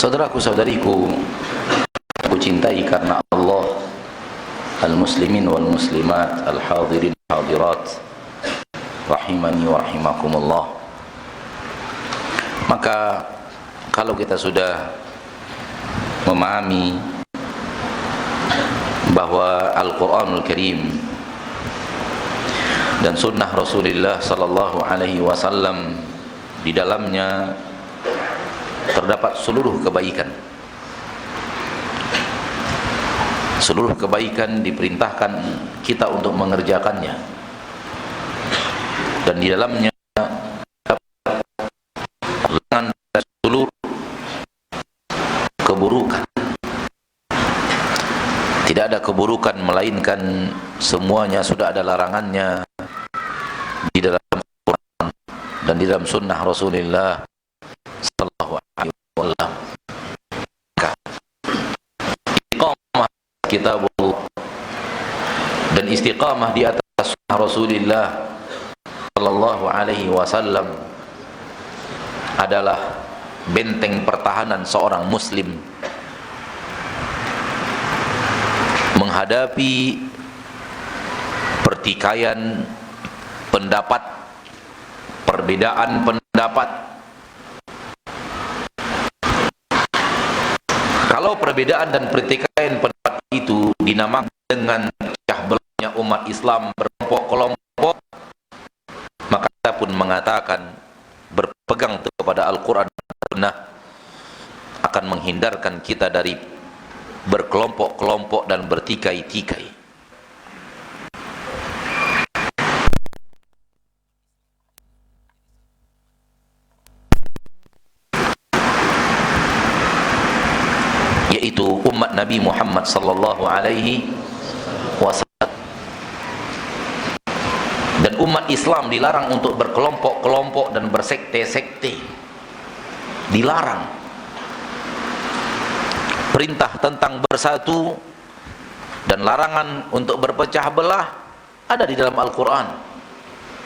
Saudaraku saudariku, aku cintai karena Allah, al-muslimin wal muslimat, al-hadirin hadirat, rahimani wa rahimakumullah. Maka kalau kita sudah memahami bahwa Al-Quranul Karim dan sunnah Rasulullah sallallahu alaihi wasallam di dalamnya terdapat seluruh kebaikan. Seluruh kebaikan diperintahkan kita untuk mengerjakannya, dan di dalamnya larangan dari seluruh keburukan. Tidak ada keburukan melainkan semuanya sudah ada larangannya di dalam Al-Quran dan di dalam sunnah Rasulullah sallallahu alaihi wasallam. Istiqamah kitabullah dan istiqamah di atas sunnah Rasulullah sallallahu alaihi wasallam adalah benteng pertahanan seorang muslim menghadapi pertikaian pendapat, perbedaan pendapat. Kalau perbedaan dan pertikaian pendapat itu dinamakan dengan pecah belahnya umat Islam berkelompok-kelompok, maka kita pun mengatakan berpegang kepada Al-Quran dan Sunnah akan menghindarkan kita dari berkelompok-kelompok dan bertikai-tikai. Yaitu umat Nabi Muhammad sallallahu alaihi wasallam. Dan umat Islam dilarang untuk berkelompok-kelompok dan bersekte-sekte. Dilarang. Perintah tentang bersatu dan larangan untuk berpecah belah ada di dalam Al-Quran.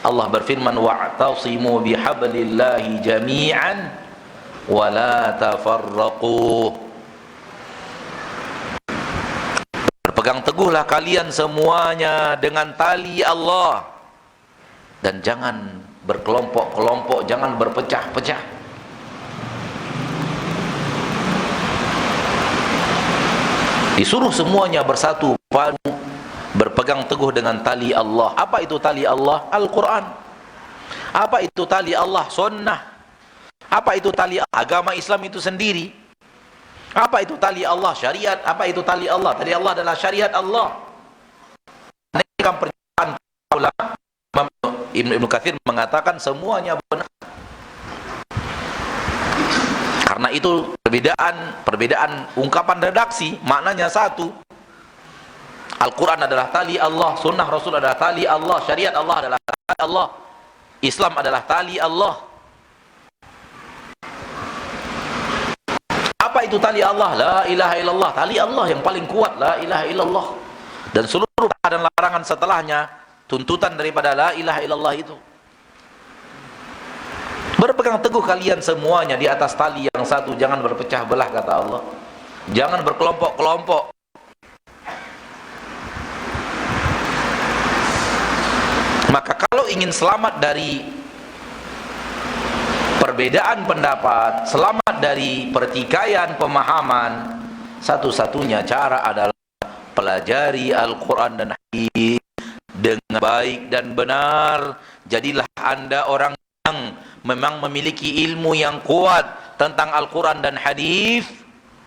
Allah berfirman, wa'tasimu bihablillahi jami'an wa la tafarraqu. Berpegang teguhlah kalian semuanya dengan tali Allah dan jangan berkelompok-kelompok, jangan berpecah-pecah. Disuruh semuanya bersatu padu, berpegang teguh dengan tali Allah. Apa itu tali Allah? Al-Quran. Apa itu tali Allah? Sunnah. Apa itu tali agama Islam itu sendiri? Apa itu tali Allah? Syariat. Apa itu tali Allah? Tali Allah adalah syariat Allah. Ini kan pernyataan ulama. Ibnu Katsir mengatakan semuanya benar. Karena itu perbedaan ungkapan redaksi maknanya satu. Al-Quran adalah tali Allah, sunnah Rasul adalah tali Allah, syariat Allah adalah tali Allah, Islam adalah tali Allah. Apa itu tali Allah? La ilaha illallah. Tali Allah yang paling kuat, la ilaha illallah. Dan seluruh dan larangan setelahnya tuntutan daripada la ilaha illallah itu. Berpegang teguh kalian semuanya di atas tali yang satu, jangan berpecah belah, kata Allah. Jangan berkelompok-kelompok. Maka kalau ingin selamat dari perbedaan pendapat, selamat dari pertikaian pemahaman, satu-satunya cara adalah pelajari Al-Quran dan Hadis dengan baik dan benar. Jadilah Anda orang yang memang memiliki ilmu yang kuat tentang Al-Quran dan Hadis,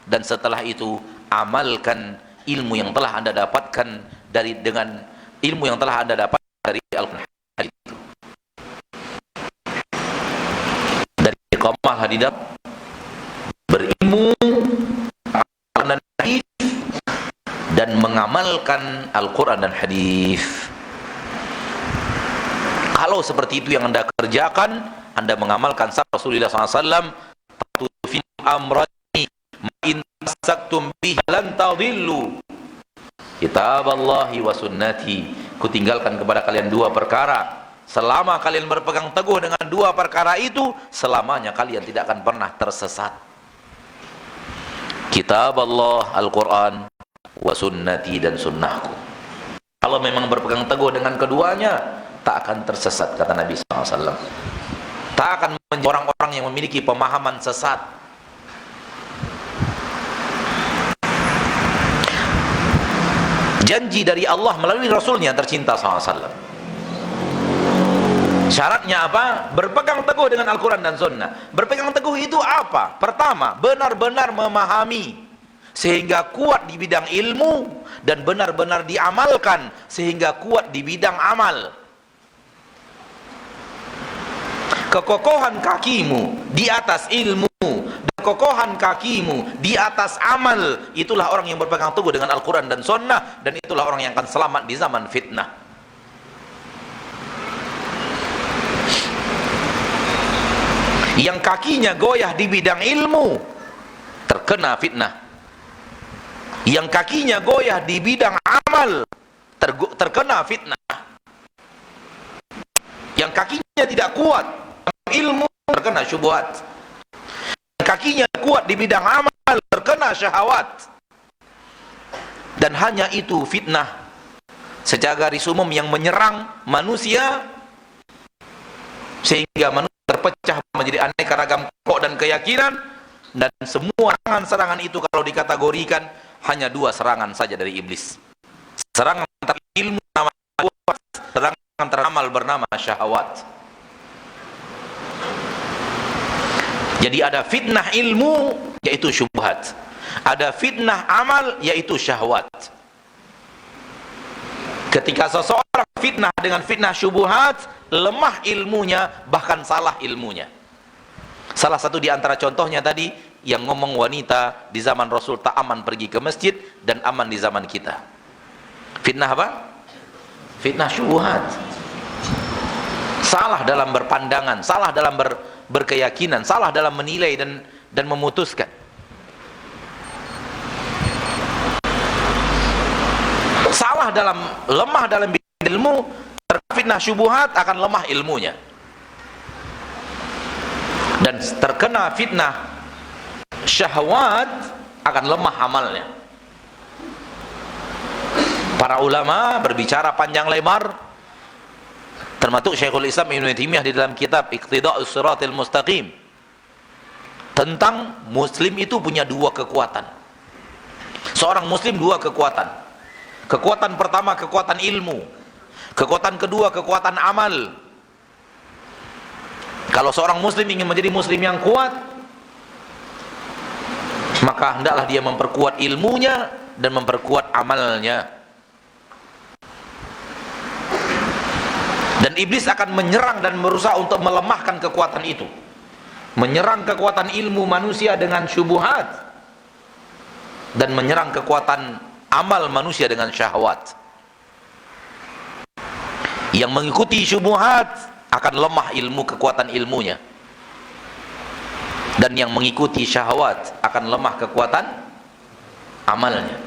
dan setelah itu amalkan ilmu yang telah Anda dapatkan dengan ilmu yang telah Anda dapat dari Al-Quran dan Hadis. Dari iqamah hadidat berilmu Al-Quran dan Hadis dan mengamalkan Al-Quran dan Hadis. Kalau seperti itu yang Anda kerjakan, Anda mengamalkan sabda Rasulullah SAW, "Fi amrani ma in tasaktum bihi lan tadillu, kitaballahi wa sunnati." Kutinggalkan kepada kalian dua perkara. Selama kalian berpegang teguh dengan dua perkara itu, selamanya kalian tidak akan pernah tersesat. Kitab Allah, Al-Quran, wa sunnati, dan sunnahku. Kalau memang berpegang teguh dengan keduanya, tak akan tersesat, kata Nabi SAW. Tak akan menjadi orang-orang yang memiliki pemahaman sesat. Janji dari Allah melalui Rasulnya tercinta SAW. Syaratnya apa? Berpegang teguh dengan Al-Quran dan Sunnah. Berpegang teguh itu apa? Pertama, benar-benar memahami sehingga kuat di bidang ilmu, dan benar-benar diamalkan sehingga kuat di bidang amal. Kekokohan kakimu di atas ilmu dan kekokohan kakimu di atas amal, itulah orang yang berpegang teguh dengan Al-Quran dan Sunnah, dan itulah orang yang akan selamat di zaman fitnah. Yang kakinya goyah di bidang ilmu terkena fitnah. Yang kakinya goyah di bidang amal terkena fitnah. Yang kakinya tidak kuat ilmu terkena syubhat. Yang kakinya kuat di bidang amal terkena syahwat. Dan hanya itu fitnah secara garis umum yang menyerang manusia, sehingga manusia terpecah menjadi aneka ragam kelompok dan keyakinan. Dan semua serangan-serangan itu kalau dikategorikan hanya dua serangan saja dari iblis. Serangan antara ilmu bernama syahwat, serangan antara amal bernama syahwat. Jadi ada fitnah ilmu, yaitu syubhat. Ada fitnah amal, yaitu syahwat. Ketika seseorang fitnah dengan fitnah syubhat, lemah ilmunya, bahkan salah ilmunya. Salah satu di antara contohnya tadi, yang ngomong wanita di zaman Rasul tak aman pergi ke masjid, dan aman di zaman kita. Fitnah apa? Fitnah syubhat. Salah dalam berpandangan, salah dalam berkeyakinan, salah dalam menilai dan memutuskan. Salah dalam, lemah dalam ilmu, terfitnah syubhat akan lemah ilmunya. Dan terkena fitnah syahwat akan lemah amalnya. Para ulama berbicara panjang lebar, termasuk Syekhul Islam Ibnu Taimiyah di dalam kitab Iqtida'us Shiratal Mustaqim, tentang muslim itu punya dua kekuatan. Seorang muslim dua kekuatan. Kekuatan pertama kekuatan ilmu, kekuatan kedua kekuatan amal. Kalau seorang muslim ingin menjadi muslim yang kuat, maka hendaklah dia memperkuat ilmunya dan memperkuat amalnya. Dan iblis akan menyerang dan berusaha untuk melemahkan kekuatan itu, menyerang kekuatan ilmu manusia dengan syubhat, dan menyerang kekuatan amal manusia dengan syahwat. Yang mengikuti syubhat akan lemah ilmu, kekuatan ilmunya, dan yang mengikuti syahwat akan lemah kekuatan amalnya.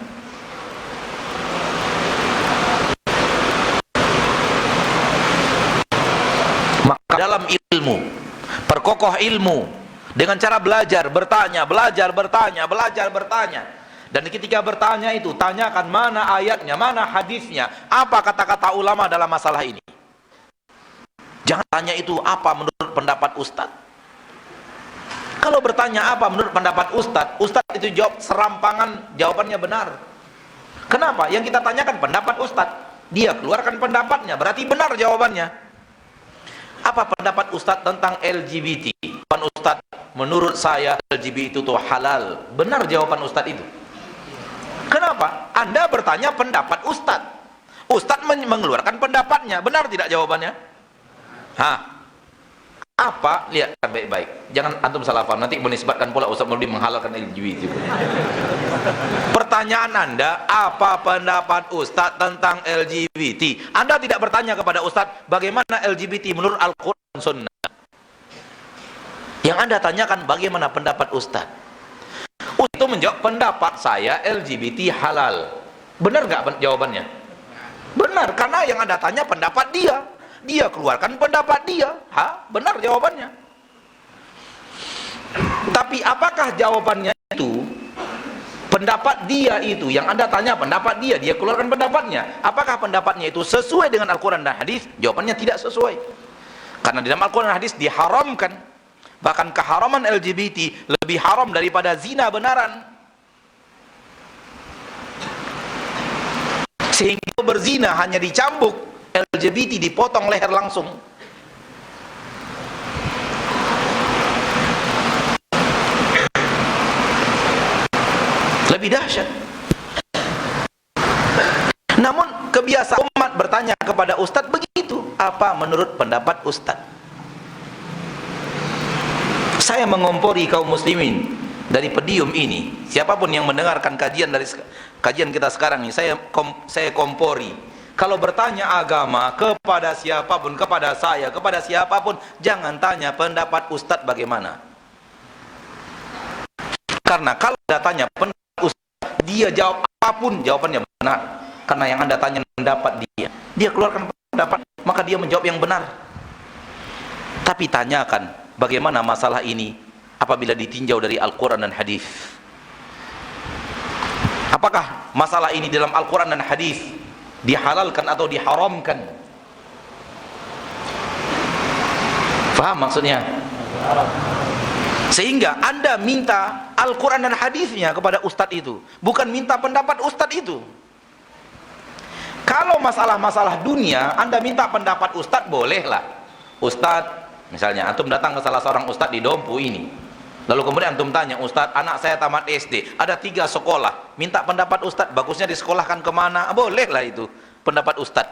Maka dalam ilmu, perkokoh ilmu dengan cara belajar, bertanya, belajar, bertanya, belajar, bertanya. Dan ketika bertanya itu, tanyakan mana ayatnya, mana hadisnya, apa kata-kata ulama dalam masalah ini. Jangan tanya itu apa menurut pendapat ustadz. Kalau bertanya apa menurut pendapat ustadz, ustadz itu jawab serampangan, jawabannya benar. Kenapa? Yang kita tanyakan pendapat ustadz, dia keluarkan pendapatnya, berarti benar jawabannya. Apa pendapat ustadz tentang LGBT? Jawaban ustadz, menurut saya LGBT itu halal. Benar jawaban ustadz itu. Kenapa? Anda bertanya pendapat ustadz, ustadz mengeluarkan pendapatnya, benar tidak jawabannya? Apa? Lihat baik-baik, jangan antum salah paham, nanti menisbatkan pula Ustaz Mauludi menghalalkan LGBT. Pertanyaan Anda, apa pendapat Ustaz tentang LGBT? Anda tidak bertanya kepada Ustaz bagaimana LGBT menurut Al-Quran dan Sunnah. Yang Anda tanyakan bagaimana pendapat Ustaz. Ustaz itu menjawab pendapat saya LGBT halal. Benar nggak jawabannya? Benar, karena yang Anda tanya pendapat dia. Dia keluarkan pendapat dia. Benar jawabannya. Tapi apakah jawabannya itu pendapat dia itu, yang Anda tanya pendapat dia keluarkan pendapatnya. Apakah pendapatnya itu sesuai dengan Al-Quran dan hadis? Jawabannya tidak sesuai. Karena di dalam Al-Quran dan hadis diharamkan. Bahkan keharaman LGBT lebih haram daripada zina benaran. Sehingga berzina hanya dicambuk, LGBT dipotong leher langsung. Lebih dahsyat. Namun kebiasaan umat bertanya kepada ustadz begitu. Apa menurut pendapat ustadz? Saya mengompori kaum muslimin dari pedium ini. Siapapun yang mendengarkan kajian kita sekarang ini, saya kompori. Kalau bertanya agama kepada siapapun, kepada saya, kepada siapapun, jangan tanya pendapat ustadz bagaimana. Karena kalau datanya pendapat ustadz, dia jawab apapun jawabannya benar. Karena yang Anda tanya pendapat dia keluarkan pendapat, maka dia menjawab yang benar. Tapi tanyakan bagaimana masalah ini apabila ditinjau dari Al-Quran dan hadis. Apakah masalah ini dalam Al-Quran dan hadis dihalalkan atau diharamkan? Faham maksudnya? Sehingga Anda minta Al-Quran dan hadisnya kepada ustadz itu, bukan minta pendapat ustadz itu. Kalau masalah-masalah dunia Anda minta pendapat ustadz, bolehlah. Ustadz, misalnya antum datang ke salah seorang ustadz di Dompu ini, lalu kemudian antum tanya, ustadz, anak saya tamat SD, ada 3 sekolah, minta pendapat ustadz, bagusnya disekolahkan kemana? Bolehlah itu pendapat ustadz.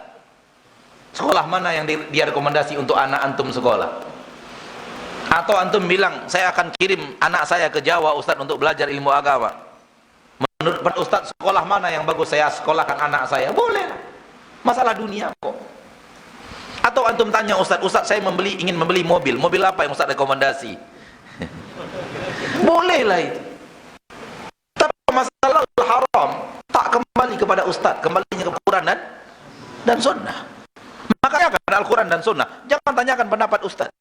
Sekolah mana yang dia rekomendasi untuk anak antum sekolah? Atau antum bilang, saya akan kirim anak saya ke Jawa ustadz untuk belajar ilmu agama, menurut ustadz sekolah mana yang bagus saya sekolahkan anak saya? Boleh. Masalah dunia kok. Atau antum tanya ustadz, ustadz saya ingin membeli mobil apa yang ustadz rekomendasi? Bolehlah itu. Tapi masalah haram tak kembali kepada ustadz, kembalinya ke Quran dan sunnah. Makanya kepada Al-Quran dan sunnah, jangan tanyakan pendapat ustadz.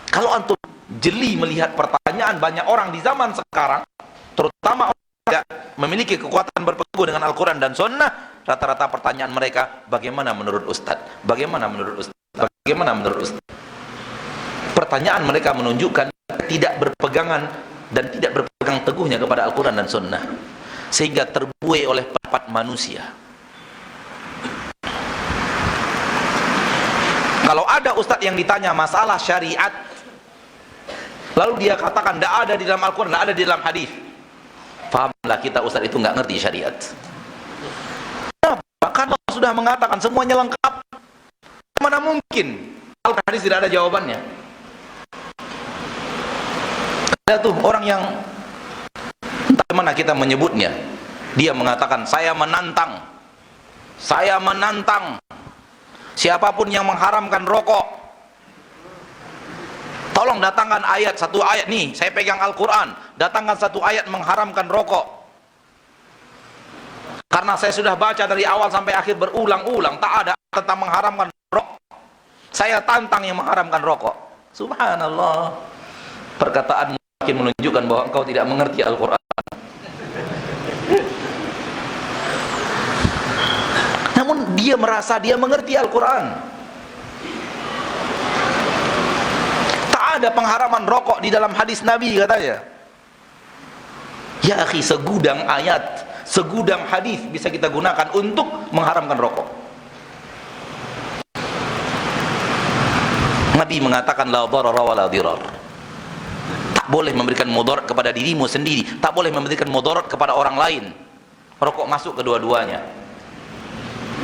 Kalau antum jeli melihat pertanyaan banyak orang di zaman sekarang, terutama orang yang memiliki kekuatan berpegang dengan Al-Quran dan sunnah, rata-rata pertanyaan mereka, bagaimana menurut ustadz? Bagaimana menurut ustadz? Bagaimana menurut ustadz? Pertanyaan mereka menunjukkan tidak berpegangan dan tidak berpegang teguhnya kepada Al-Quran dan sunnah, sehingga terbuai oleh pendapat manusia. Kalau ada ustadz yang ditanya masalah syariat, lalu dia katakan tidak ada di dalam Al-Quran, tidak ada di dalam hadis, fahamlah kita ustadz itu nggak ngerti syariat. Kenapa? Karena sudah mengatakan semuanya lengkap. Mana mungkin Al-Quran hadis tidak ada jawabannya? Ada tuh orang yang entah mana kita menyebutnya, dia mengatakan saya menantang siapapun yang mengharamkan rokok, tolong datangkan satu ayat nih, saya pegang Al-Quran, datangkan satu ayat mengharamkan rokok, karena saya sudah baca dari awal sampai akhir berulang-ulang tak ada tentang mengharamkan rokok. Saya tantang yang mengharamkan rokok. Subhanallah, perkataan makin menunjukkan bahwa engkau tidak mengerti Al-Quran. Namun dia merasa dia mengerti Al-Quran. Tak ada pengharaman rokok di dalam hadis Nabi katanya. Ya akhi, segudang ayat, segudang hadis bisa kita gunakan untuk mengharamkan rokok. Nabi mengatakan la darara wa la dirar. Tak boleh memberikan mudarat kepada dirimu sendiri, tak boleh memberikan mudarat kepada orang lain. Rokok masuk kedua-duanya.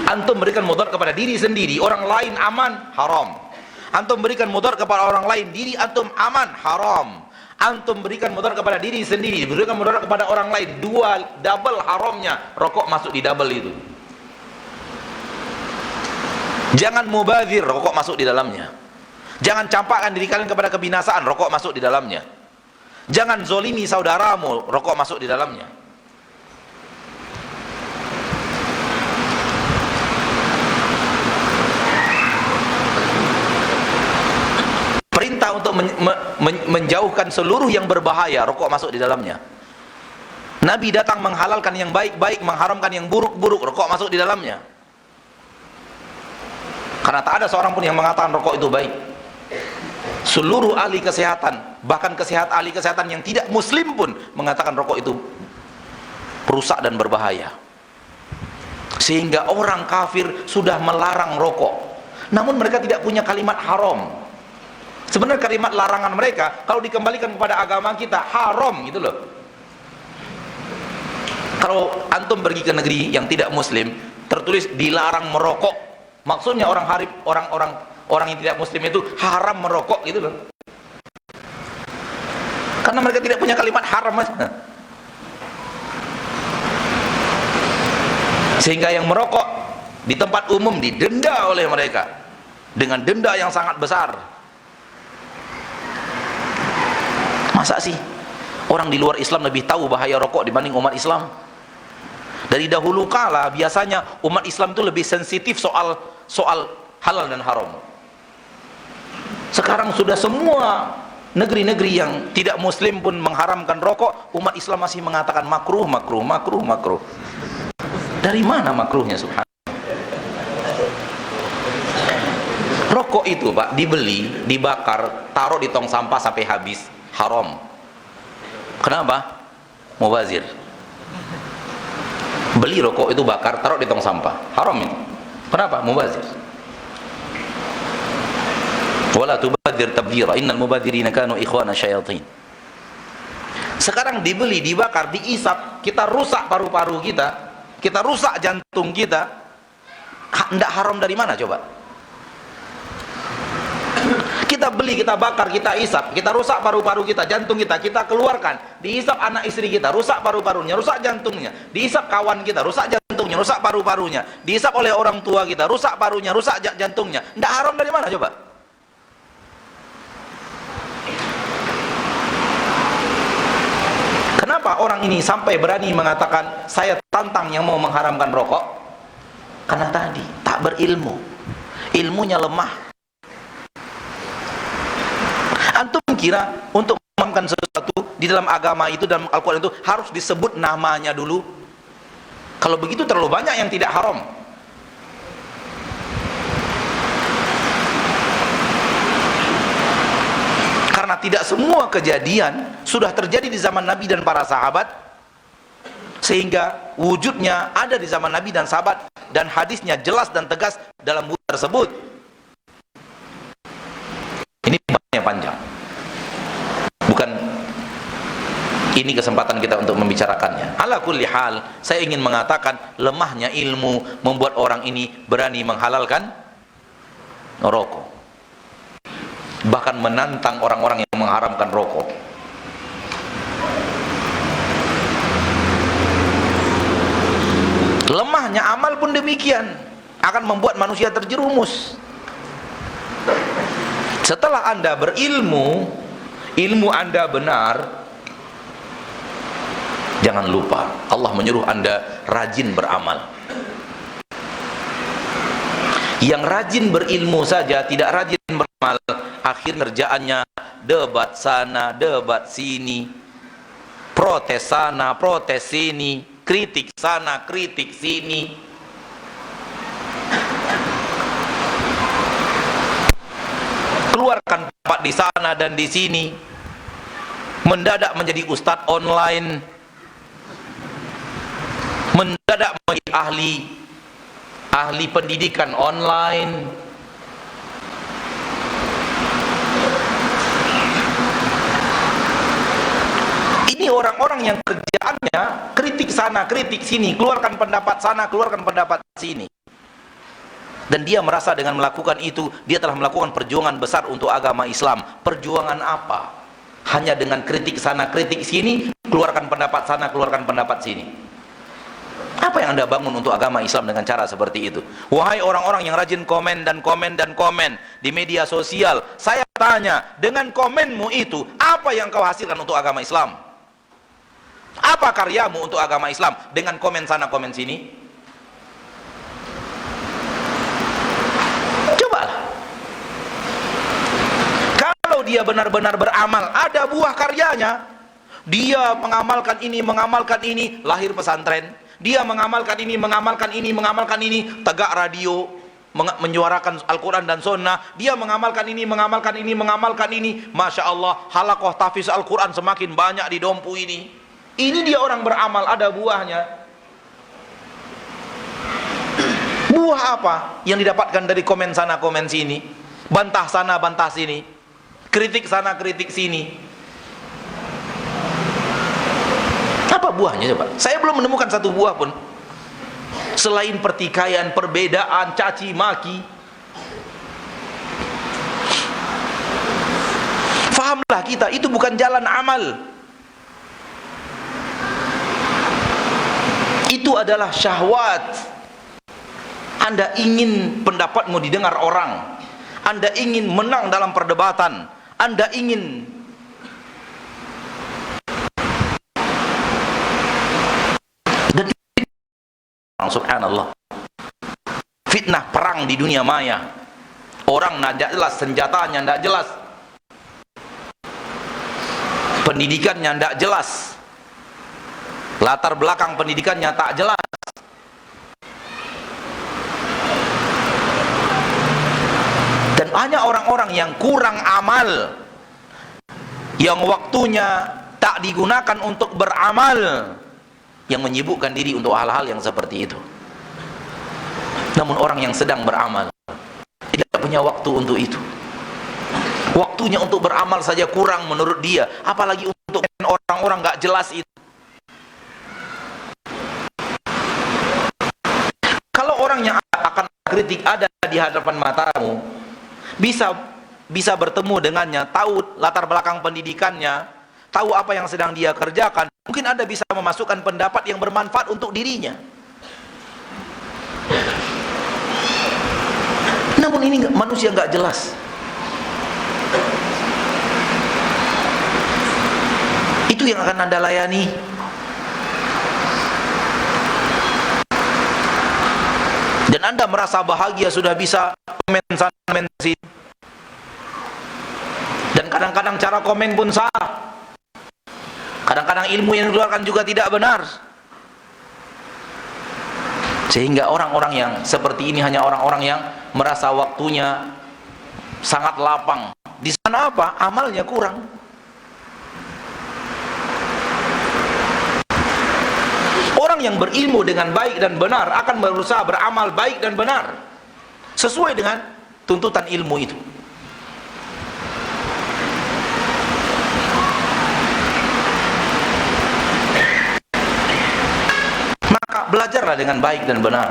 Antum berikan mudarat kepada diri sendiri, orang lain aman, haram. Antum berikan mudarat kepada orang lain, diri antum aman, haram. Antum berikan mudarat kepada diri sendiri, berikan mudarat kepada orang lain, double haramnya. Rokok masuk di double itu. Jangan mubazir, rokok masuk di dalamnya. Jangan campakkan diri kalian kepada kebinasaan, rokok masuk di dalamnya. Jangan zolimi saudaramu, rokok masuk di dalamnya. Perintah untuk menjauhkan seluruh yang berbahaya, rokok masuk di dalamnya. Nabi datang menghalalkan yang baik-baik, mengharamkan yang buruk-buruk. Rokok masuk di dalamnya. Karena tak ada seorang pun yang mengatakan rokok itu baik. Seluruh ahli kesehatan, bahkan ahli kesehatan yang tidak muslim pun mengatakan rokok itu perusak dan berbahaya. Sehingga orang kafir sudah melarang rokok, namun mereka tidak punya kalimat haram. Sebenarnya kalimat larangan mereka kalau dikembalikan kepada agama kita haram gitu loh. Kalau antum pergi ke negeri yang tidak muslim, tertulis dilarang merokok, maksudnya orang yang tidak muslim itu haram merokok gitu loh. Karena mereka tidak punya kalimat haram. Sehingga yang merokok di tempat umum didenda oleh mereka dengan denda yang sangat besar. Masa sih orang di luar Islam lebih tahu bahaya rokok dibanding umat Islam? Dari dahulu kala biasanya umat Islam itu lebih sensitif soal halal dan haram. Sekarang sudah semua negeri-negeri yang tidak muslim pun mengharamkan rokok, umat Islam masih mengatakan makruh. Dari mana makruhnya, subhanallah? Rokok itu Pak dibeli, dibakar, taruh di tong sampah sampai habis, haram. Kenapa? Mubazir. Beli rokok itu bakar, taruh di tong sampah, haram itu. Kenapa? Mubazir. Wala tubadzir tabdzira innal mubadzirina kanu ikhwana syayatin. Sekarang dibeli, dibakar, diisap, kita rusak paru-paru kita rusak jantung kita. Hendak haram dari mana coba? Kita beli, kita bakar, kita isap, kita rusak paru-paru kita, jantung kita keluarkan, diisap anak istri kita, rusak paru-parunya, rusak jantungnya, diisap kawan kita, rusak jantungnya, rusak paru-parunya, diisap oleh orang tua kita, rusak parunya, rusak jantungnya. Hendak haram dari mana coba? Kenapa orang ini sampai berani mengatakan saya tantang yang mau mengharamkan rokok? Karena tadi tak berilmu, ilmunya lemah. Antum kira untuk mengharamkan sesuatu di dalam agama itu, dalam Al-Quran itu harus disebut namanya dulu? Kalau begitu terlalu banyak yang tidak haram. Karena tidak semua kejadian sudah terjadi di zaman Nabi dan para sahabat, sehingga wujudnya ada di zaman Nabi dan sahabat, dan hadisnya jelas dan tegas dalam buku tersebut. Ini banyak panjang, bukan ini kesempatan kita untuk membicarakannya. Ala kulli hal, saya ingin mengatakan lemahnya ilmu membuat orang ini berani menghalalkan rokok, bahkan menantang orang-orang yang mengharamkan rokok. Lemahnya amal pun demikian, akan membuat manusia terjerumus. Setelah Anda berilmu, ilmu Anda benar, jangan lupa Allah menyuruh Anda rajin beramal. Yang rajin berilmu saja tidak rajin beramal, akhir kerjaannya debat sana, debat sini, protes sana, protes sini, kritik sana, kritik sini. Keluarkan pendapat di sana dan di sini. Mendadak menjadi ustadz online, mendadak menjadi ahli pendidikan online. Ini orang-orang yang kerjaannya kritik sana, kritik sini, keluarkan pendapat sana, keluarkan pendapat sini. Dan dia merasa dengan melakukan itu, dia telah melakukan perjuangan besar untuk agama Islam. Perjuangan apa? Hanya dengan kritik sana, kritik sini, keluarkan pendapat sana, keluarkan pendapat sini. Apa yang Anda bangun untuk agama Islam dengan cara seperti itu? Wahai orang-orang yang rajin komen dan komen dan komen di media sosial, saya tanya, dengan komenmu itu, apa yang kau hasilkan untuk agama Islam? Apa karyamu untuk agama Islam dengan komen sana, komen sini? Cobalah. Kalau dia benar-benar beramal, ada buah karyanya, Dia mengamalkan ini, lahir pesantren. Dia mengamalkan ini, tegak radio, menyuarakan Al-Quran dan Sunnah. Dia mengamalkan ini. Masya Allah, halaqah tahfiz Al-Quran semakin banyak di Dompu ini. Ini dia orang beramal, ada buahnya. Buah apa yang didapatkan dari komen sana komen sini, bantah sana bantah sini, kritik sana kritik sini? Apa buahnya coba? Saya belum menemukan satu buah pun, selain pertikaian, perbedaan, caci maki. Fahamlah kita, itu bukan jalan amal. Itu adalah syahwat. Anda ingin pendapatmu didengar orang, Anda ingin menang dalam perdebatan, Anda ingin dan subhanallah, fitnah perang di dunia maya. Orang tidak jelas, senjatanya tidak jelas, pendidikannya tidak jelas, latar belakang pendidikannya tak jelas. Dan hanya orang-orang yang kurang amal, yang waktunya tak digunakan untuk beramal, yang menyibukkan diri untuk hal-hal yang seperti itu. Namun orang yang sedang beramal tidak punya waktu untuk itu. Waktunya untuk beramal saja kurang menurut dia, apalagi untuk orang-orang gak jelas itu. Kalau orang yang akan kritik ada di hadapan matamu, bisa bertemu dengannya, tahu latar belakang pendidikannya, tahu apa yang sedang dia kerjakan, mungkin Anda bisa memasukkan pendapat yang bermanfaat untuk dirinya. Namun ini manusia nggak jelas. Itu yang akan Anda layani. Dan Anda merasa bahagia sudah bisa komen sana komen sini. Dan kadang-kadang cara komen pun salah. Kadang-kadang ilmu yang dikeluarkan juga tidak benar. Sehingga orang-orang yang seperti ini hanya orang-orang yang merasa waktunya sangat lapang. Di sana apa? Amalnya kurang. Orang yang berilmu dengan baik dan benar akan berusaha beramal baik dan benar sesuai dengan tuntutan ilmu itu. Maka belajarlah dengan baik dan benar,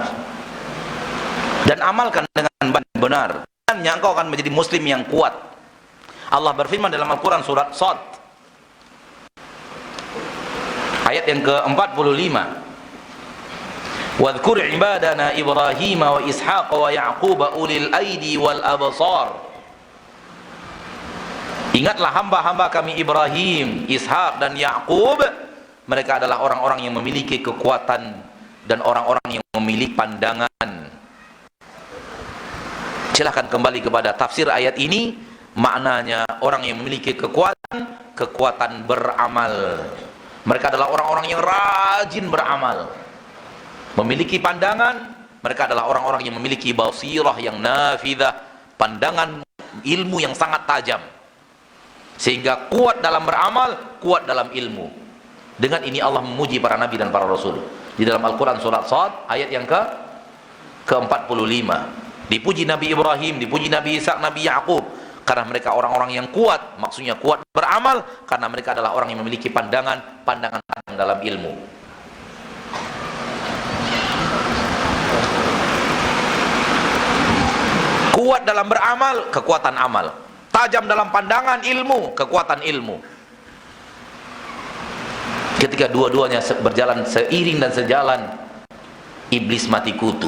dan amalkan dengan baik dan benar, dan engkau akan menjadi muslim yang kuat. Allah berfirman dalam Al-Quran surat Shad ayat yang ke-45, wadhkur ibadana Ibrahim wa Ishaq wa Ya'qub ulil aidi wal absar. Ingatlah hamba-hamba kami Ibrahim, Ishaq dan Ya'qub. Mereka adalah orang-orang yang memiliki kekuatan dan orang-orang yang memiliki pandangan. Silahkan kembali kepada tafsir ayat ini. Maknanya orang yang memiliki kekuatan beramal. Mereka adalah orang-orang yang rajin beramal, memiliki pandangan. Mereka adalah orang-orang yang memiliki basirah yang nafidah, pandangan ilmu yang sangat tajam, sehingga kuat dalam beramal, kuat dalam ilmu. Dengan ini Allah memuji para nabi dan para rasul. Di dalam Al-Quran surat Shad ayat yang ke-45 dipuji Nabi Ibrahim, dipuji Nabi Ishaq, Nabi Ya'qub, karena mereka orang-orang yang kuat. Maksudnya kuat beramal karena mereka adalah orang yang memiliki pandangan dalam ilmu. Kuat dalam beramal, kekuatan amal. Tajam dalam pandangan, ilmu, kekuatan ilmu. Ketika dua-duanya berjalan seiring dan sejalan, iblis mati kutu.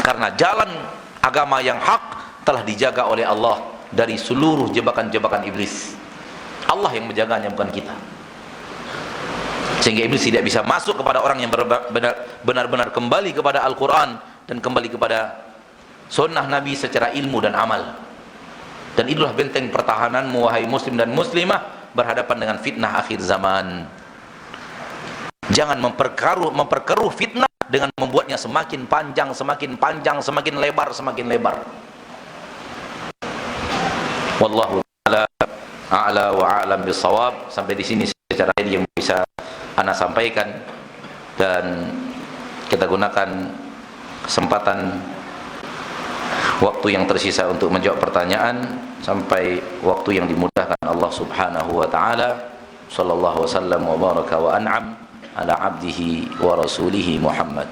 Karena jalan agama yang hak telah dijaga oleh Allah dari seluruh jebakan-jebakan iblis. Allah yang menjaganya, bukan kita. Sehingga iblis tidak bisa masuk kepada orang yang benar-benar kembali kepada Al-Quran dan kembali kepada sunnah Nabi secara ilmu dan amal. Dan itulah benteng pertahananmu wahai muslim dan muslimah berhadapan dengan fitnah akhir zaman. Jangan memperkeruh fitnah dengan membuatnya semakin panjang, semakin lebar, semakin lebar. Wallahu ta'ala a'la wa a'lam bisawab. Sampai di sini secara yang bisa ana sampaikan, dan kita gunakan kesempatan waktu yang tersisa untuk menjawab pertanyaan sampai waktu yang dimudahkan Allah Subhanahu wa taala. Sallallahu wasallam wa baraka wa an'am ala abdihi wa rasulihi Muhammad.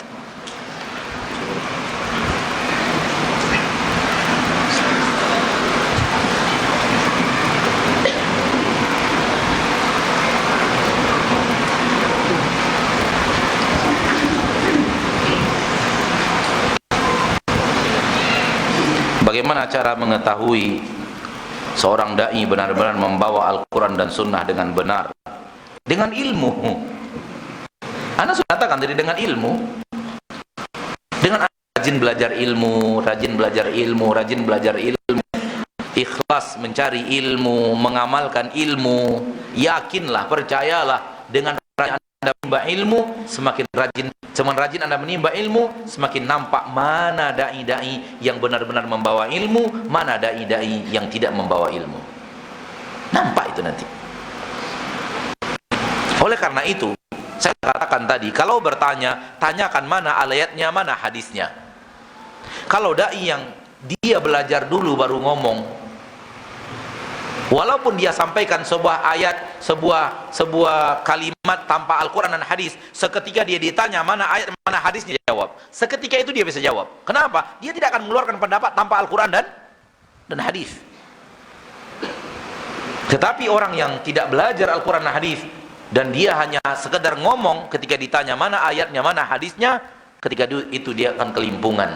Bagaimana cara mengetahui seorang dai benar-benar membawa Al-Quran dan Sunnah dengan benar? Dengan ilmu. Anda sudah katakan tadi, dengan ilmu. Dengan rajin belajar ilmu, rajin belajar ilmu, ikhlas mencari ilmu, mengamalkan ilmu. Yakinlah, percayalah, dengan rajin Anda menimba ilmu, semakin rajin Anda menimba ilmu, semakin nampak mana dai-dai yang benar-benar membawa ilmu, mana dai-dai yang tidak membawa ilmu. Nampak itu nanti. Oleh karena itu, saya katakan tadi, kalau bertanya, tanyakan mana ayatnya, mana hadisnya. Kalau dai yang dia belajar dulu baru ngomong, walaupun dia sampaikan sebuah ayat, sebuah kalimat tanpa Al-Quran dan hadis, seketika dia ditanya mana ayat, mana hadisnya, dia jawab. Seketika itu dia bisa jawab. Kenapa? Dia tidak akan mengeluarkan pendapat tanpa Al-Quran dan hadis. Tetapi orang yang tidak belajar Al-Quran dan hadis, dan dia hanya sekedar ngomong, ketika ditanya mana ayatnya, mana hadisnya, ketika itu dia akan kelimpungan.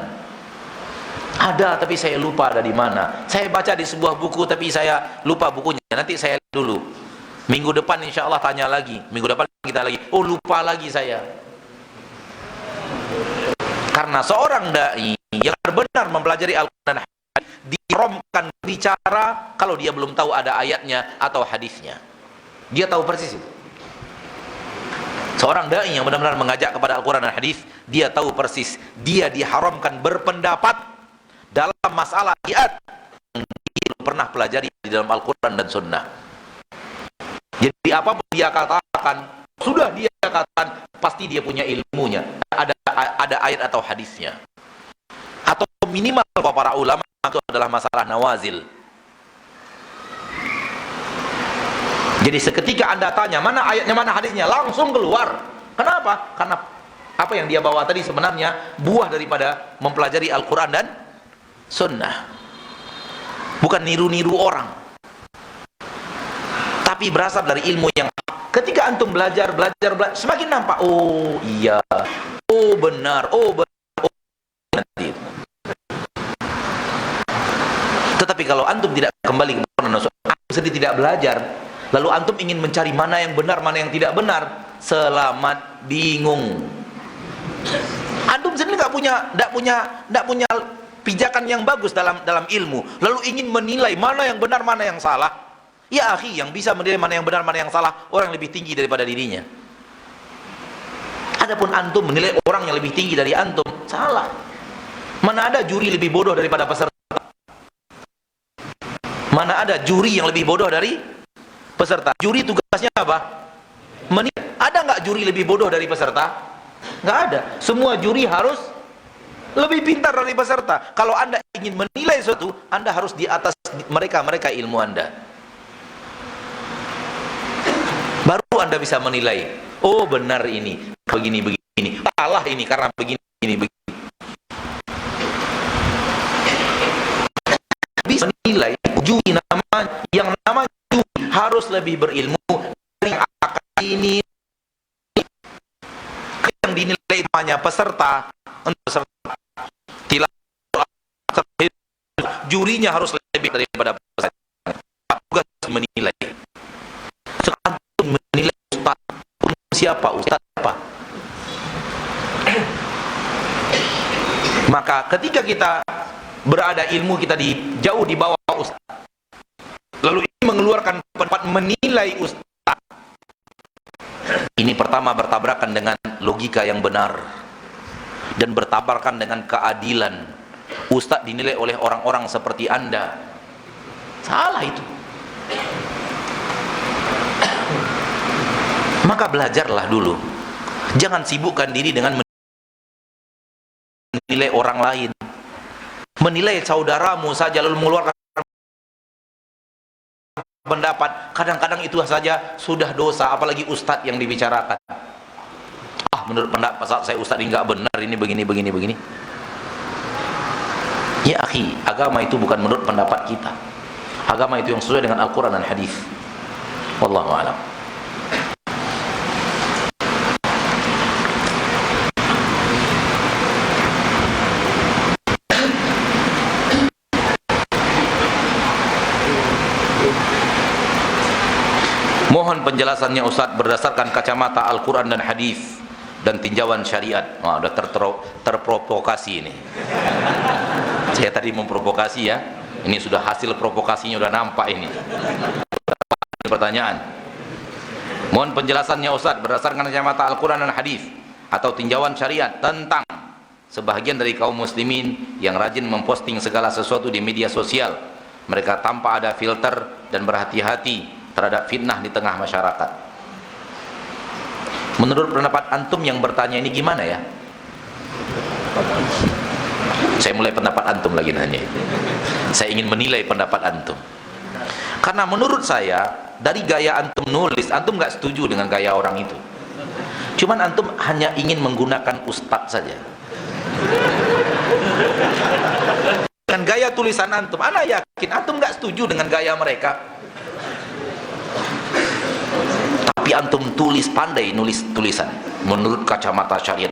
Ada, tapi saya lupa ada di mana. Saya baca di sebuah buku, tapi saya lupa bukunya. Nanti saya lihat dulu. Minggu depan insya Allah tanya lagi. Minggu depan kita lagi. Oh, lupa lagi saya. Karena seorang dai yang benar mempelajari Al-Quran dan hadis, diharamkan bicara kalau dia belum tahu ada ayatnya atau hadisnya. Dia tahu persis itu. Seorang dai yang benar-benar mengajak kepada Al-Quran dan hadis, dia tahu persis. Dia diharamkan berpendapat dalam masalah ayat yang dia pernah pelajari di dalam Al-Quran dan Sunnah. Jadi apapun dia katakan, sudah dia katakan, pasti dia punya ilmunya, ada ayat atau hadisnya, atau minimal para ulama itu adalah masalah nawazil. Jadi seketika Anda tanya mana ayatnya, mana hadisnya, langsung keluar. Kenapa? Karena apa yang dia bawa tadi sebenarnya buah daripada mempelajari Al-Quran dan Sunnah. Bukan niru-niru orang, tapi berasal dari ilmu yang ketika antum belajar, semakin nampak, oh iya, oh benar, oh nanti. Tetapi kalau antum tidak kembali ke Al-Quran dan Sunnah, antum sendiri tidak belajar, lalu antum ingin mencari mana yang benar, mana yang tidak benar, selamat bingung. Antum sendiri tidak punya pijakan yang bagus dalam ilmu, lalu ingin menilai mana yang benar, mana yang salah. Ya akhi, yang bisa menilai mana yang benar, mana yang salah, orang yang lebih tinggi daripada dirinya. Adapun antum menilai orang yang lebih tinggi dari antum, salah. Mana ada juri lebih bodoh daripada peserta? Mana ada juri yang lebih bodoh dari peserta? Juri tugasnya apa? Menilai. Ada nggak juri lebih bodoh dari peserta? Nggak ada. Semua juri harus lebih pintar dari peserta. Kalau Anda ingin menilai sesuatu, Anda harus di atas mereka ilmu Anda. Baru Anda bisa menilai, oh benar ini, begini, salah ini karena begini. Bisa menilai juri yang namanya juri harus lebih berilmu dari akal ini. Yang dinilai namanya peserta, jurinya harus lebih daripada peserta. Tugas menilai. Sekarang menilai ustaz siapa, ustaz apa. Maka ketika kita berada ilmu kita jauh di bawah ustaz, Lalu ini mengeluarkan pendapat menilai ustaz. Ini pertama bertabrakan dengan logika yang benar dan bertabrakan dengan keadilan. Ustaz dinilai oleh orang-orang seperti Anda. Salah itu. Maka belajarlah dulu. Jangan sibukkan diri dengan menilai orang lain. Menilai saudaramu saja lalu mengeluarkan pendapat, kadang-kadang itu saja sudah dosa, apalagi ustadz yang dibicarakan. Menurut pendapat saya ustadz ini nggak benar, ini begini. Ya akhi, agama itu bukan menurut pendapat kita. Agama itu yang sesuai dengan Al-Quran dan Hadis. Wallahu a'lam. Mohon penjelasannya Ustaz berdasarkan kacamata Al-Quran dan Hadis dan tinjauan syariat. Udah terprovokasi ini. Saya tadi memprovokasi ya. Ini sudah hasil provokasinya, udah nampak ini. Pertanyaan. Mohon penjelasannya Ustaz berdasarkan kacamata Al-Quran dan Hadis atau tinjauan syariat tentang sebahagian dari kaum muslimin yang rajin memposting segala sesuatu di media sosial. Mereka tanpa ada filter dan berhati-hati terhadap fitnah di tengah masyarakat. Menurut pendapat antum yang bertanya ini gimana ya? Saya mulai pendapat antum lagi nanya. Saya ingin menilai pendapat antum. Karena menurut saya dari gaya antum nulis, antum nggak setuju dengan gaya orang itu. Cuman antum hanya ingin menggunakan ustadz saja. Dengan gaya tulisan antum, ana yakin antum nggak setuju dengan gaya mereka. Tapi antum tulis, pandai nulis tulisan menurut kacamata syariat.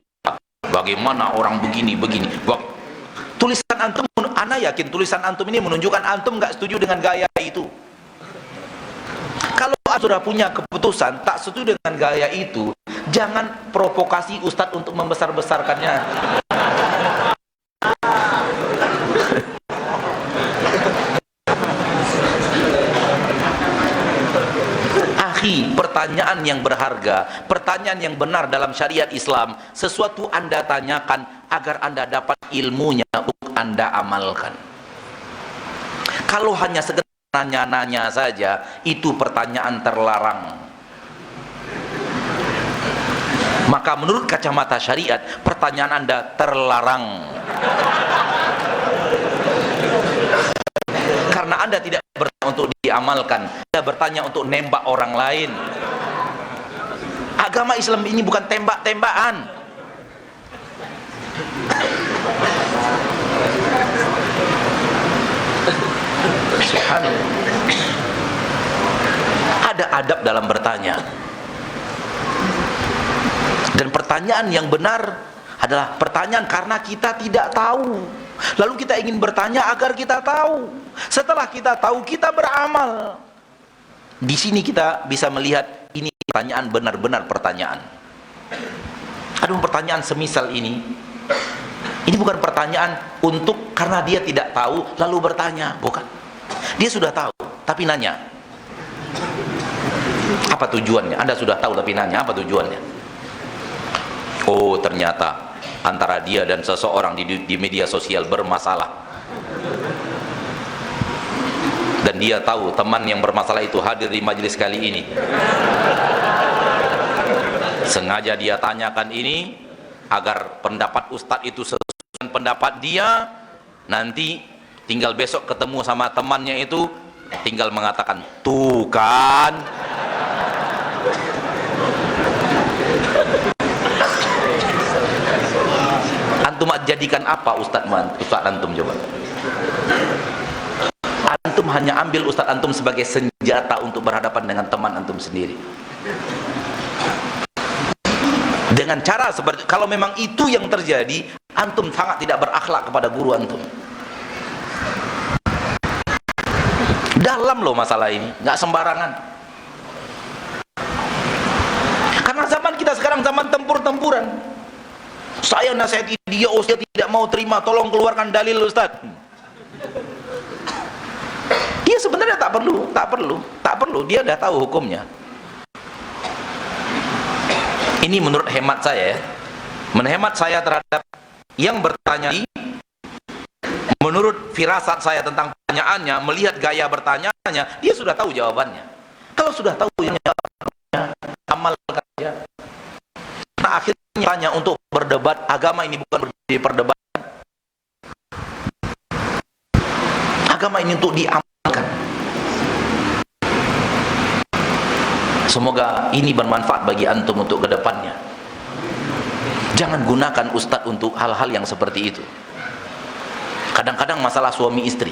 Bagaimana orang begini. Tulisan antum, ana yakin tulisan antum ini menunjukkan antum nggak setuju dengan gaya itu. Kalau sudah punya keputusan tak setuju dengan gaya itu, jangan provokasi ustadz untuk membesar-besarkannya. Pertanyaan yang berharga, pertanyaan yang benar dalam syariat Islam, sesuatu Anda tanyakan agar Anda dapat ilmunya untuk Anda amalkan. Kalau hanya sekedar nanya-nanya saja, itu pertanyaan terlarang. Maka menurut kacamata syariat, pertanyaan Anda terlarang. Karena Anda tidak bertanya untuk diamalkan, Anda bertanya untuk nembak orang lain. Agama Islam ini bukan tembak-tembakan. Ada adab dalam bertanya. Dan pertanyaan yang benar adalah pertanyaan karena kita tidak tahu. Lalu kita ingin bertanya agar kita tahu. Setelah kita tahu, kita beramal. Di sini kita bisa melihat ini pertanyaan benar-benar pertanyaan. Ada pertanyaan semisal ini. Ini bukan pertanyaan untuk karena dia tidak tahu lalu bertanya, bukan. Dia sudah tahu tapi nanya. Apa tujuannya? Anda sudah tahu tapi nanya, apa tujuannya? Oh, ternyata antara dia dan seseorang di media sosial bermasalah. Dan dia tahu teman yang bermasalah itu hadir di majelis kali ini. Sengaja dia tanyakan ini agar pendapat ustadz itu sesuai dengan pendapat dia. Nanti tinggal besok ketemu sama temannya itu, tinggal mengatakan, tuh kan. Antum jadikan apa ustadz antum coba? Antum hanya ambil ustadz antum sebagai senjata untuk berhadapan dengan teman antum sendiri. Dengan cara seperti, kalau memang itu yang terjadi, antum sangat tidak berakhlak kepada guru antum. Dalam loh masalah ini, nggak sembarangan. Karena zaman kita sekarang zaman tempur-tempuran. Saya nasihati dia, dia tidak mau terima, tolong keluarkan dalil Ustaz. Dia Dia sebenarnya tak perlu. Dia udah tahu hukumnya. Ini menurut hemat saya ya. Menhemat saya terhadap yang bertanya ini, menurut firasat saya tentang pertanyaannya, melihat gaya bertanyanya, dia sudah tahu jawabannya. Kalau sudah tahu yang jawabannya, amalkan saja. Nah, akhirnya tanya untuk berdebat, agama ini bukan perdebatan. Agama ini untuk diamalkan. Semoga ini bermanfaat bagi antum untuk kedepannya. Jangan gunakan ustadz untuk hal-hal yang seperti itu. Kadang-kadang masalah suami istri,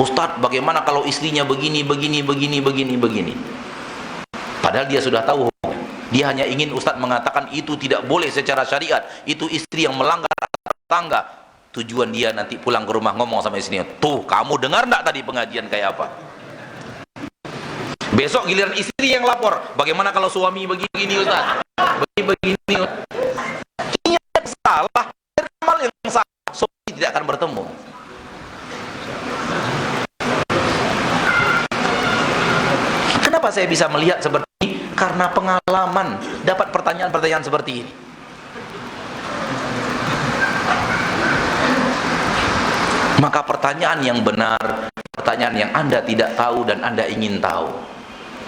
ustadz bagaimana kalau istrinya begini. Padahal dia sudah tahu hukumnya. Dia hanya ingin ustadz mengatakan itu tidak boleh secara syariat, itu istri yang melanggar tangga. Tujuan dia nanti pulang ke rumah ngomong sama istrinya, tuh kamu dengar enggak tadi pengajian kayak apa? Besok giliran istri yang lapor, bagaimana kalau suami begini ustadz, begini. Ini yang salah, amal yang salah, suami tidak akan bertemu. Kenapa saya bisa melihat seperti ini? Karena pengalaman, dapat pertanyaan-pertanyaan seperti ini. Maka pertanyaan yang benar, pertanyaan yang Anda tidak tahu dan Anda ingin tahu,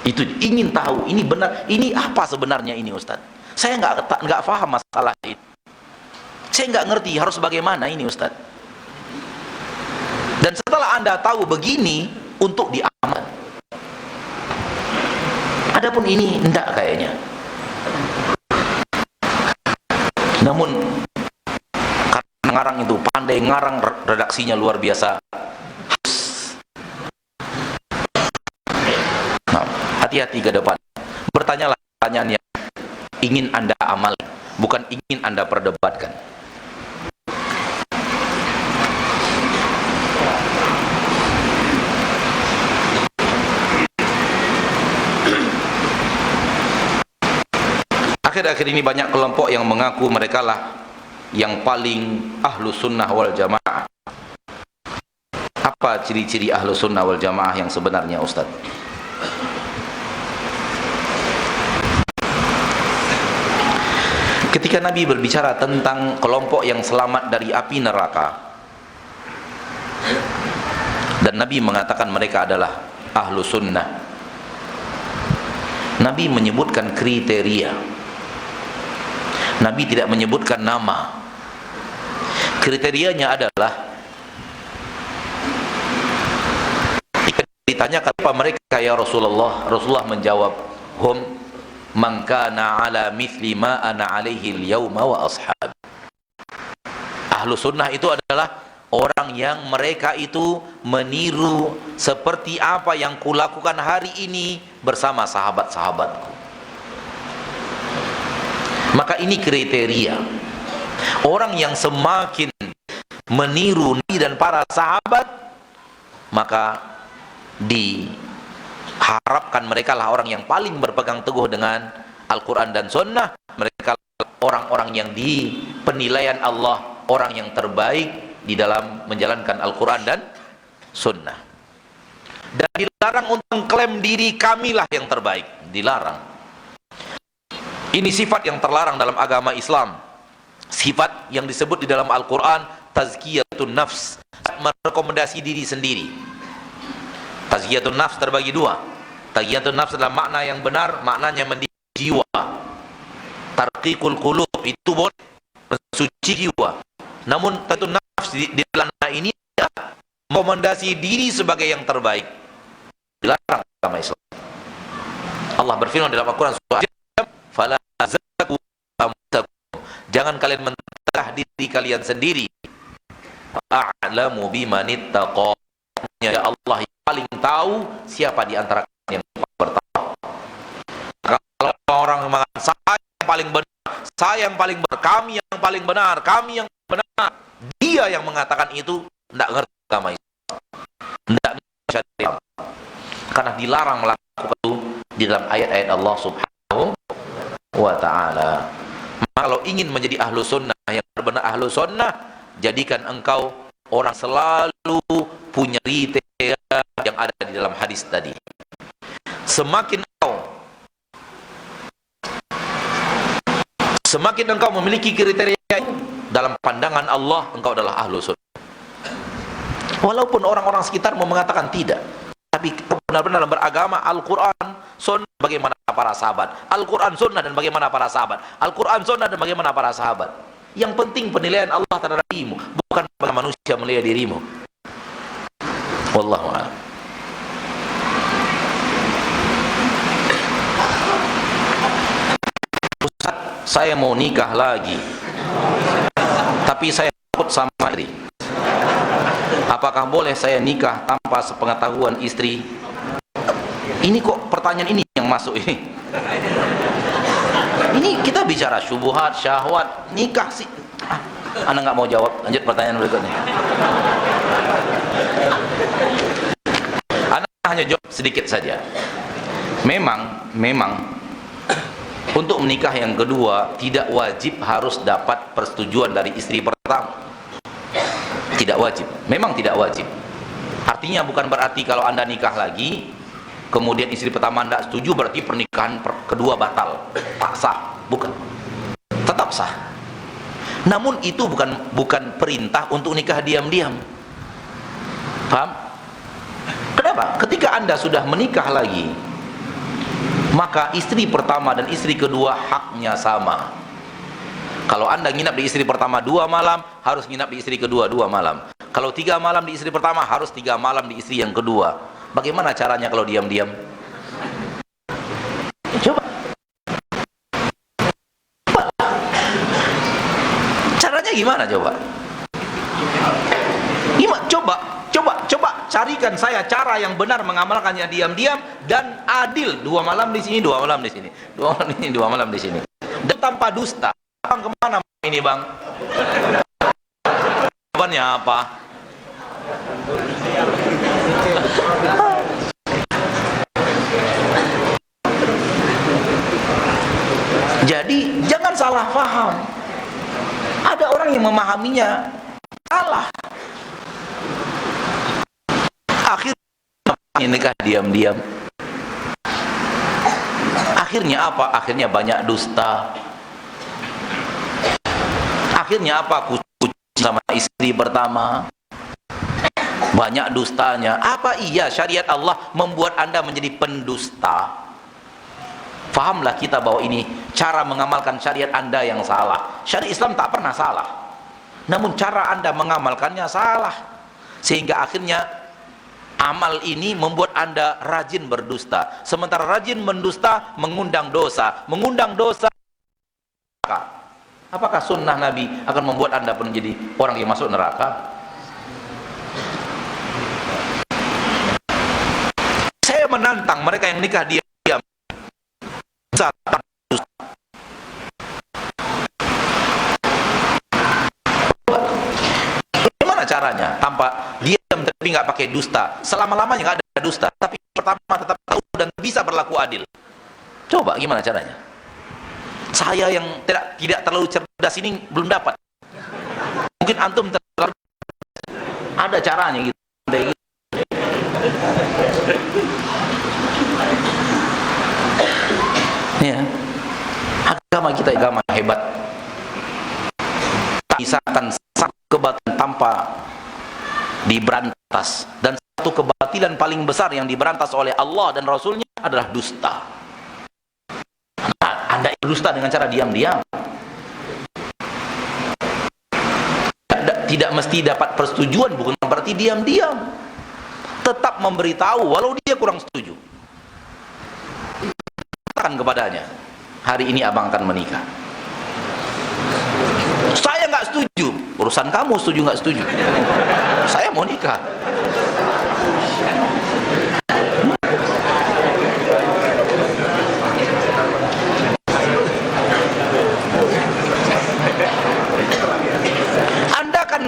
itu ingin tahu, ini benar, ini apa sebenarnya ini Ustaz? Saya nggak paham masalah ini. Saya nggak ngerti harus bagaimana ini Ustaz. Dan setelah Anda tahu begini, untuk diamal. Adapun ini enggak kayaknya. Namun karena ngarang itu pandai ngarang, redaksinya luar biasa. Nah, hati-hati ke depan. Bertanyalah pertanyaan yang ingin Anda amal, bukan ingin Anda perdebatkan. Akhir-akhir ini banyak kelompok yang mengaku mereka lah yang paling ahlu sunnah wal jamaah. Apa ciri-ciri ahlu sunnah wal jamaah yang sebenarnya Ustaz? Ketika Nabi berbicara tentang kelompok yang selamat dari api neraka, dan Nabi mengatakan mereka adalah ahlu sunnah, Nabi menyebutkan kriteria. Nabi tidak menyebutkan nama. Kriterianya adalah, ketika ditanyakan apa mereka ya Rasulullah, Rasulullah menjawab, hum man kana ala mithli ma ana alaihi al-yawma wa ashab. Ahlu sunnah itu adalah orang yang mereka itu meniru seperti apa yang kulakukan hari ini bersama sahabat-sahabatku. Maka ini kriteria. Orang yang semakin meniru Nabi dan para sahabat, maka diharapkan mereka lah orang yang paling berpegang teguh dengan Al-Quran dan Sunnah. Mereka orang-orang yang di penilaian Allah, orang yang terbaik di dalam menjalankan Al-Quran dan Sunnah. Dan dilarang untuk mengklaim diri kamilah yang terbaik. Dilarang. Ini sifat yang terlarang dalam agama Islam. Sifat yang disebut di dalam Al-Quran tazkiyatun nafs, merekomendasi diri sendiri. Tazkiyatun nafs terbagi dua. Tazkiyatun nafs adalah makna yang benar, maknanya mendidik jiwa. Tarqiqul qulub itu boleh mensuci jiwa. Namun tazkiyatun nafs di dalam ini rekomendasi diri sebagai yang terbaik. Dilarang agama Islam. Allah berfirman dalam Al-Quran surah fala zaku amtakum, jangan kalian mentah diri kalian sendiri. A'lamu bimanittaqa, ya Allah yang paling tahu siapa di antara kalian yang bertakwa. Kalau orang mengatakan saya yang paling benar, saya yang paling benar, kami yang paling benar, kami yang benar, dia yang mengatakan itu tidak ngerti agama Islam, tidak syariat, karena dilarang melakukan itu di dalam ayat-ayat Allah Subhanahu wa ta'ala. Maka kalau ingin menjadi ahlu sunnah yang benar ahlu sunnah, jadikan engkau orang selalu punya kriteria yang ada di dalam hadis tadi. Semakin engkau memiliki kriteria dalam pandangan Allah, engkau adalah ahlu sunnah. Walaupun orang-orang sekitar mau mengatakan tidak, tapi benar-benar beragama Al-Quran, Sunnah, bagaimana para sahabat, Al-Quran, Sunnah, dan bagaimana para sahabat, Al-Quran, Sunnah, dan bagaimana para sahabat. Yang penting penilaian Allah terhadap dirimu, bukan bagaimana manusia menilai dirimu. Wallahu a'lam. Ustaz, saya mau nikah lagi, tapi saya takut sama istri. Apakah boleh saya nikah tanpa sepengetahuan istri? Ini kok pertanyaan ini yang masuk ini. Ini kita bicara syubhat, syahwat, nikah sih. Anda nggak mau jawab. Lanjut pertanyaan berikutnya. Anda hanya jawab sedikit saja. Memang untuk menikah yang kedua tidak wajib harus dapat persetujuan dari istri pertama. Tidak wajib, memang tidak wajib. Artinya bukan berarti kalau Anda nikah lagi kemudian istri pertama tidak setuju berarti pernikahan kedua batal, tak sah. Bukan, tetap sah. Namun itu bukan perintah untuk nikah diam-diam. Paham? Kenapa? Ketika Anda sudah menikah lagi, maka istri pertama dan istri kedua haknya sama. Kalau Anda nginap di istri pertama 2 malam, harus nginap di istri kedua 2 malam. Kalau 3 malam di istri pertama, harus 3 malam di istri yang kedua. Bagaimana caranya kalau diam-diam? Coba. Caranya gimana coba? Coba carikan saya cara yang benar mengamalkannya diam-diam dan adil. 2 malam di sini, 2 malam di sini. 2 malam di sini, 2 malam di sini. Dan tanpa dusta. Bang, kemana ini bang? Jawabannya apa? Jadi jangan salah paham. Ada orang yang memahaminya salah. Akhirnya nikah diam-diam. Akhirnya apa? Akhirnya banyak dusta. Akhirnya apa? Kucu sama istri pertama, banyak dustanya. Apa iya syariat Allah membuat Anda menjadi pendusta? Fahamlah kita bahwa ini cara mengamalkan syariat Anda yang salah. Syariat Islam tak pernah salah, namun cara Anda mengamalkannya salah, sehingga akhirnya amal ini membuat Anda rajin berdusta. Sementara rajin mendusta mengundang dosa, apakah sunnah Nabi akan membuat Anda menjadi orang yang masuk neraka? Saya menantang mereka yang nikah diam. Bagaimana caranya? Tanpa diam tapi nggak pakai dusta. Selama-lamanya nggak ada dusta, tapi pertama tetap tahu dan bisa berlaku adil. Coba gimana caranya? Saya yang tidak terlalu cerdas ini belum dapat. Mungkin antum terlalu ada caranya gitu. Ya. Agama kita agama hebat. Pisahkan satu kebatilan tanpa diberantas, dan satu kebatilan paling besar yang diberantas oleh Allah dan Rasulnya adalah dusta. Anda dusta dengan cara diam-diam. Tidak mesti dapat persetujuan, bukan berarti diam-diam. Tetap memberitahu walau dia kurang setuju. Katakan kepadanya, hari ini abang akan menikah. Saya nggak setuju. Urusan kamu setuju nggak setuju. Saya mau nikah.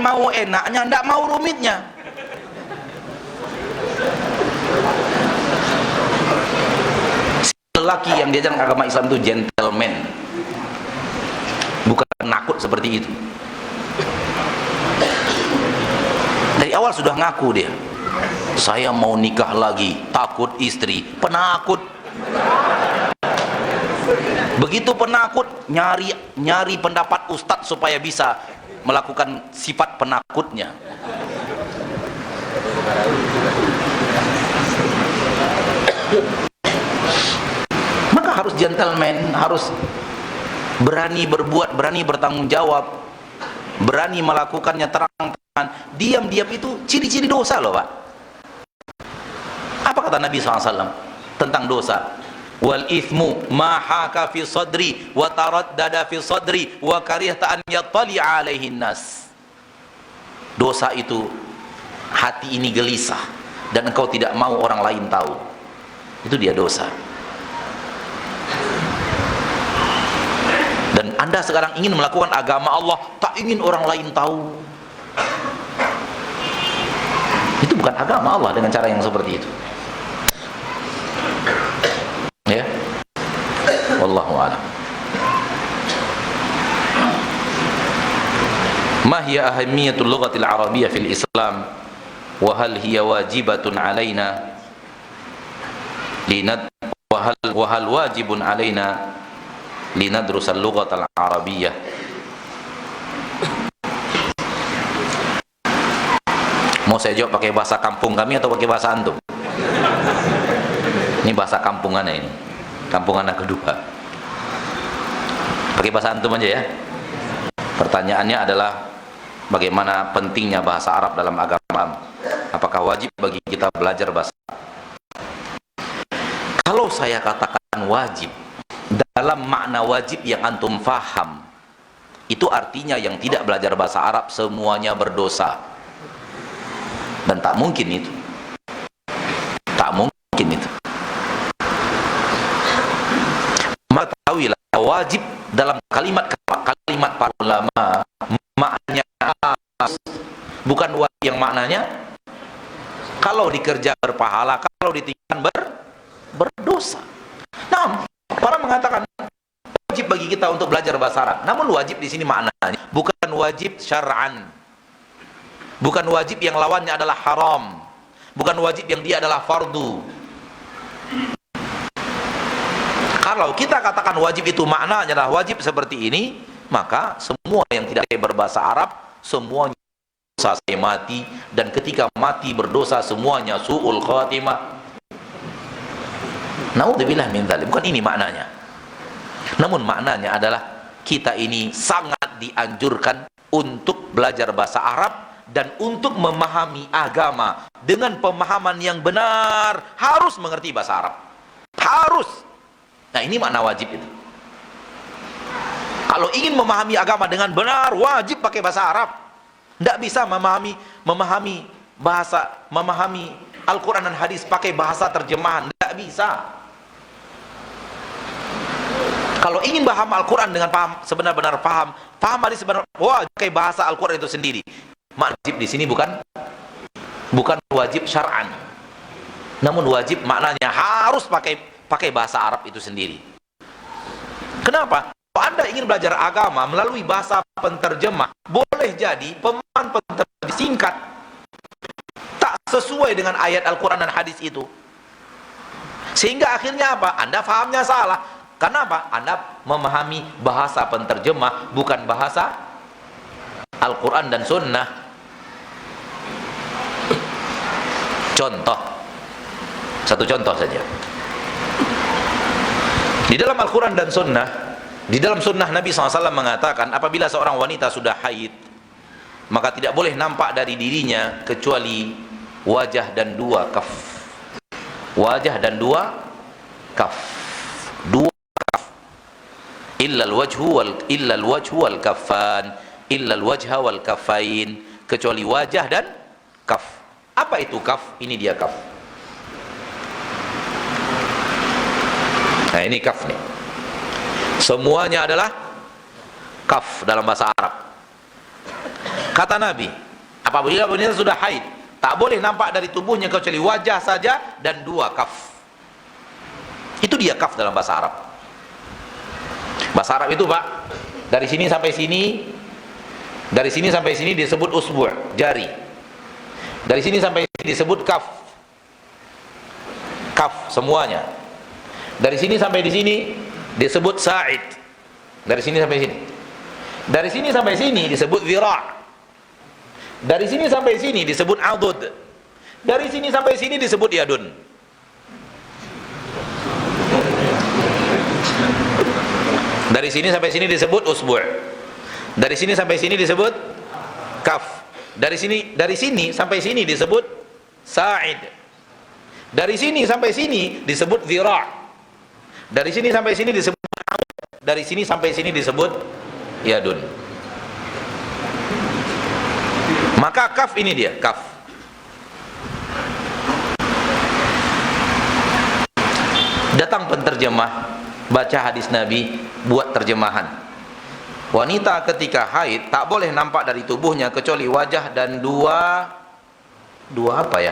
Mau enaknya, tidak mau rumitnya. Lelaki yang diajarkan agama Islam itu gentleman, bukan penakut seperti itu. Dari awal sudah ngaku dia, Saya mau nikah lagi, takut istri. Penakut. Begitu penakut, nyari pendapat ustadz supaya bisa melakukan sifat penakutnya. Maka harus gentleman, harus berani berbuat, berani bertanggung jawab, berani melakukannya terang-terangan. Diam-diam itu ciri-ciri dosa loh Pak. Apa kata Nabi SAW tentang dosa? Wal ithmu ma haka fi sadri wa taraddada fi sadri wa karihta an yattali alaihi nas. Dosa itu hati ini gelisah dan engkau tidak mau orang lain tahu. Itu dia dosa. Dan Anda sekarang ingin melakukan agama Allah, tak ingin orang lain tahu. Itu bukan agama Allah dengan cara yang seperti itu. Ya. Wallahu a'lam. Ma hiya ahammiyatul lughatil arabiyyah fil Islam wa hal hiya wajibatun alaina wa hal wajibun alaina linadrusal lughatal arabiyyah. Mau saya jawab pakai bahasa kampung kami atau pakai bahasa antum? Ini bahasa kampung anak ini, kampung anak kedua. Pakai bahasa antum aja ya. Pertanyaannya adalah bagaimana pentingnya bahasa Arab dalam agama? Apakah wajib bagi kita belajar bahasa Arab? Kalau saya katakan wajib, dalam makna wajib yang antum faham, itu artinya yang tidak belajar bahasa Arab semuanya berdosa. Dan tak mungkin itu. Tak mungkin itu. Maka ketahuilah wajib dalam kalimat para ulama maknanya bukan wajib yang maknanya kalau dikerja berpahala, kalau ditinggalkan berdosa. Nah, para mengatakan wajib bagi kita untuk belajar bahasa Arab. Namun wajib di sini maknanya bukan wajib syar'an. Bukan wajib yang lawannya adalah haram. Bukan wajib yang dia adalah fardu. Kalau kita katakan wajib itu maknanya adalah wajib seperti ini, maka semua yang tidak berbahasa Arab semuanya dosa sampai mati, dan ketika mati berdosa semuanya su'ul khatimah. Naudzubillah min dzalik. Bukan ini maknanya. Namun maknanya adalah kita ini sangat dianjurkan untuk belajar bahasa Arab dan untuk memahami agama dengan pemahaman yang benar. Harus mengerti bahasa Arab. Harus. Nah, ini makna wajib itu. Kalau ingin memahami agama dengan benar, wajib pakai bahasa Arab. Tidak bisa memahami Al-Quran dan hadis pakai bahasa terjemahan. Tidak bisa. Kalau ingin paham Al-Quran dengan paham sebenar-benar paham hadis sebenar, wajib pakai bahasa Al-Quran itu sendiri. Wajib di sini bukan wajib syar'an. Namun wajib maknanya harus pakai bahasa Arab itu sendiri. Kenapa? Kalau Anda ingin belajar agama melalui bahasa penterjemah, boleh jadi pemahaman penterjemah disingkat, tak sesuai dengan ayat Al-Quran dan hadis itu, sehingga akhirnya apa? Anda fahamnya salah. Kenapa? Anda memahami bahasa penterjemah, bukan bahasa Al-Quran dan Sunnah. Contoh, satu contoh saja. Di dalam Al-Quran dan Sunnah, di dalam Sunnah Nabi SAW mengatakan, apabila seorang wanita sudah haid, maka tidak boleh nampak dari dirinya kecuali wajah dan dua kaf. Wajah dan dua kaf. Dua kaf. Illal wajhu wal kaffan. Illal wajha wal kaffain. Kecuali wajah dan kaf. Apa itu kaf? Ini dia kaf. Nah, ini kaf nih. Semuanya adalah kaf dalam bahasa Arab. Kata Nabi, apabila wanita sudah haid, tak boleh nampak dari tubuhnya kecuali wajah saja dan dua kaf. Itu dia kaf dalam bahasa Arab. Bahasa Arab itu, Pak, dari sini sampai sini disebut usbu', jari. Dari sini sampai sini disebut kaf. Kaf semuanya. Dari sini sampai di sini disebut sa'id. Dari sini sampai sini. Dari sini sampai sini disebut zira'. Dari sini sampai sini disebut adud. Dari sini sampai sini disebut yadun. Dari sini sampai sini disebut usbu'. Dari sini sampai sini disebut kaf. Dari sini sampai sini disebut sa'id. Dari sini sampai sini disebut zira'. Dari sini sampai sini disebut adud. Dari sini sampai sini disebut yadun. Maka kaf ini dia, kaf. Datang penterjemah, baca hadis Nabi, buat terjemahan. Wanita ketika haid tak boleh nampak dari tubuhnya kecuali wajah dan dua apa ya?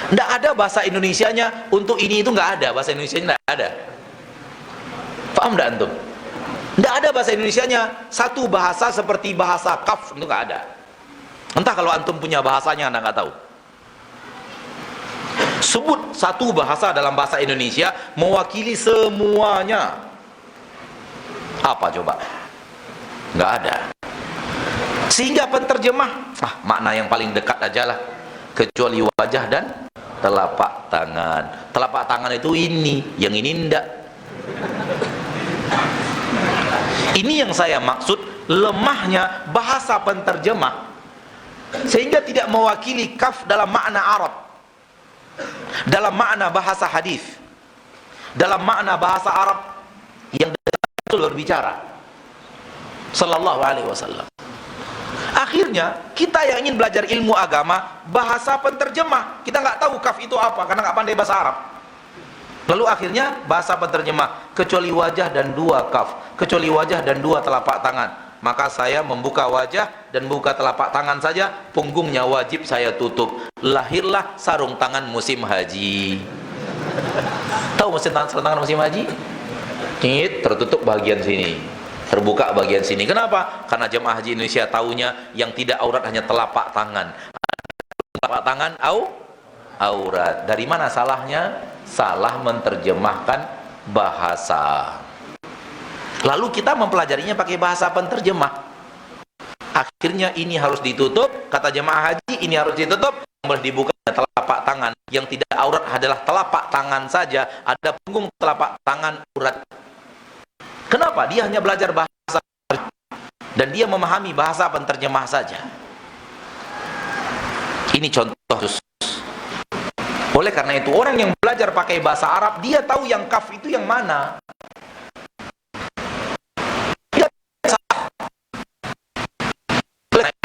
Nggak ada bahasa Indonesianya untuk ini itu, nggak ada bahasa Indonesianya, nggak ada. Paham nggak antum? Nggak ada bahasa Indonesianya satu bahasa seperti bahasa kaf, itu nggak ada. Entah kalau antum punya bahasanya, anda nggak tahu. Sebut satu bahasa dalam bahasa Indonesia mewakili semuanya. Apa coba? Nggak ada. Sehingga penterjemah, makna yang paling dekat aja lah, kecuali wajah dan telapak tangan. Telapak tangan itu ini, yang ini enggak. Ini yang saya maksud, lemahnya bahasa penterjemah, sehingga tidak mewakili kaf dalam makna Arab, dalam makna bahasa hadis, dalam makna bahasa Arab yang betul berbicara sallallahu alaihi wasallam. Akhirnya kita yang ingin belajar ilmu agama, bahasa penterjemah, kita nggak tahu kaf itu apa karena nggak pandai bahasa Arab. Lalu akhirnya bahasa penterjemah, kecuali wajah dan dua kaf, kecuali wajah dan dua telapak tangan. Maka saya membuka wajah dan buka telapak tangan saja, punggungnya wajib saya tutup. Lahirlah sarung tangan musim haji. Tahu sarung tangan musim haji? Tertutup bagian sini, terbuka bagian sini. Kenapa? Karena jemaah haji Indonesia tahunya yang tidak aurat hanya telapak tangan. Telapak tangan aurat. Dari mana salahnya? Salah menerjemahkan bahasa. Lalu kita mempelajarinya pakai bahasa penterjemah. Akhirnya ini harus ditutup, kata jemaah haji, ini harus ditutup, boleh dibuka telapak tangan. Yang tidak aurat adalah telapak tangan saja, ada punggung telapak tangan aurat. Kenapa? Dia hanya belajar bahasa dan dia memahami bahasa penterjemah saja. Ini contoh khusus. Oleh karena itu, orang yang belajar pakai bahasa Arab, dia tahu yang kaf itu yang mana.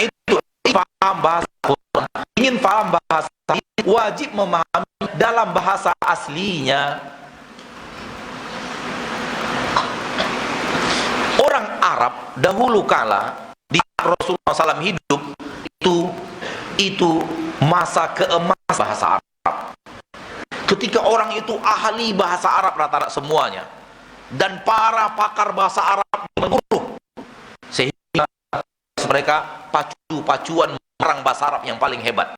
Itu paham bahasa Quran, ingin paham bahasa, wajib memahami dalam bahasa aslinya. Orang Arab dahulu kala di Rasulullah SAW hidup, itu masa keemasan bahasa Arab. Ketika orang itu ahli bahasa Arab rata-rata semuanya, dan para pakar bahasa Arab menguruh, sehingga mereka pacu-pacuan mengarang bahasa Arab yang paling hebat.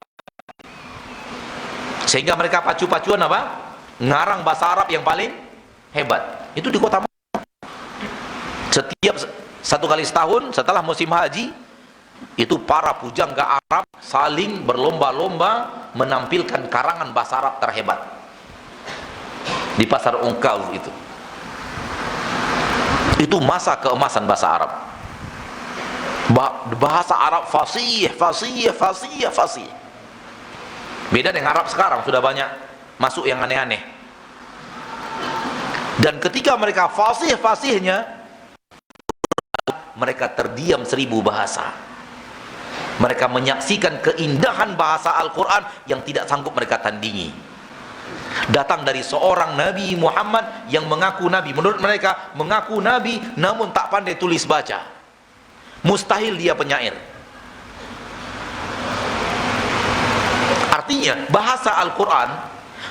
Sehingga mereka pacu-pacuan apa? Ngarang bahasa Arab yang paling hebat. Itu di kota Mekah. Setiap satu kali setahun setelah musim haji, itu para pujangga Arab saling berlomba-lomba menampilkan karangan bahasa Arab terhebat di pasar Ungkal itu. Itu masa keemasan bahasa Arab. Bahasa Arab fasih. Beda dengan Arab sekarang, sudah banyak masuk yang aneh-aneh. Dan ketika mereka fasihnya, mereka terdiam 1000 bahasa. Mereka menyaksikan keindahan bahasa Al-Quran yang tidak sanggup mereka tandingi. Datang dari seorang Nabi Muhammad yang mengaku Nabi. Menurut mereka mengaku Nabi namun tak pandai tulis baca. Mustahil dia penyair. Artinya bahasa Al-Quran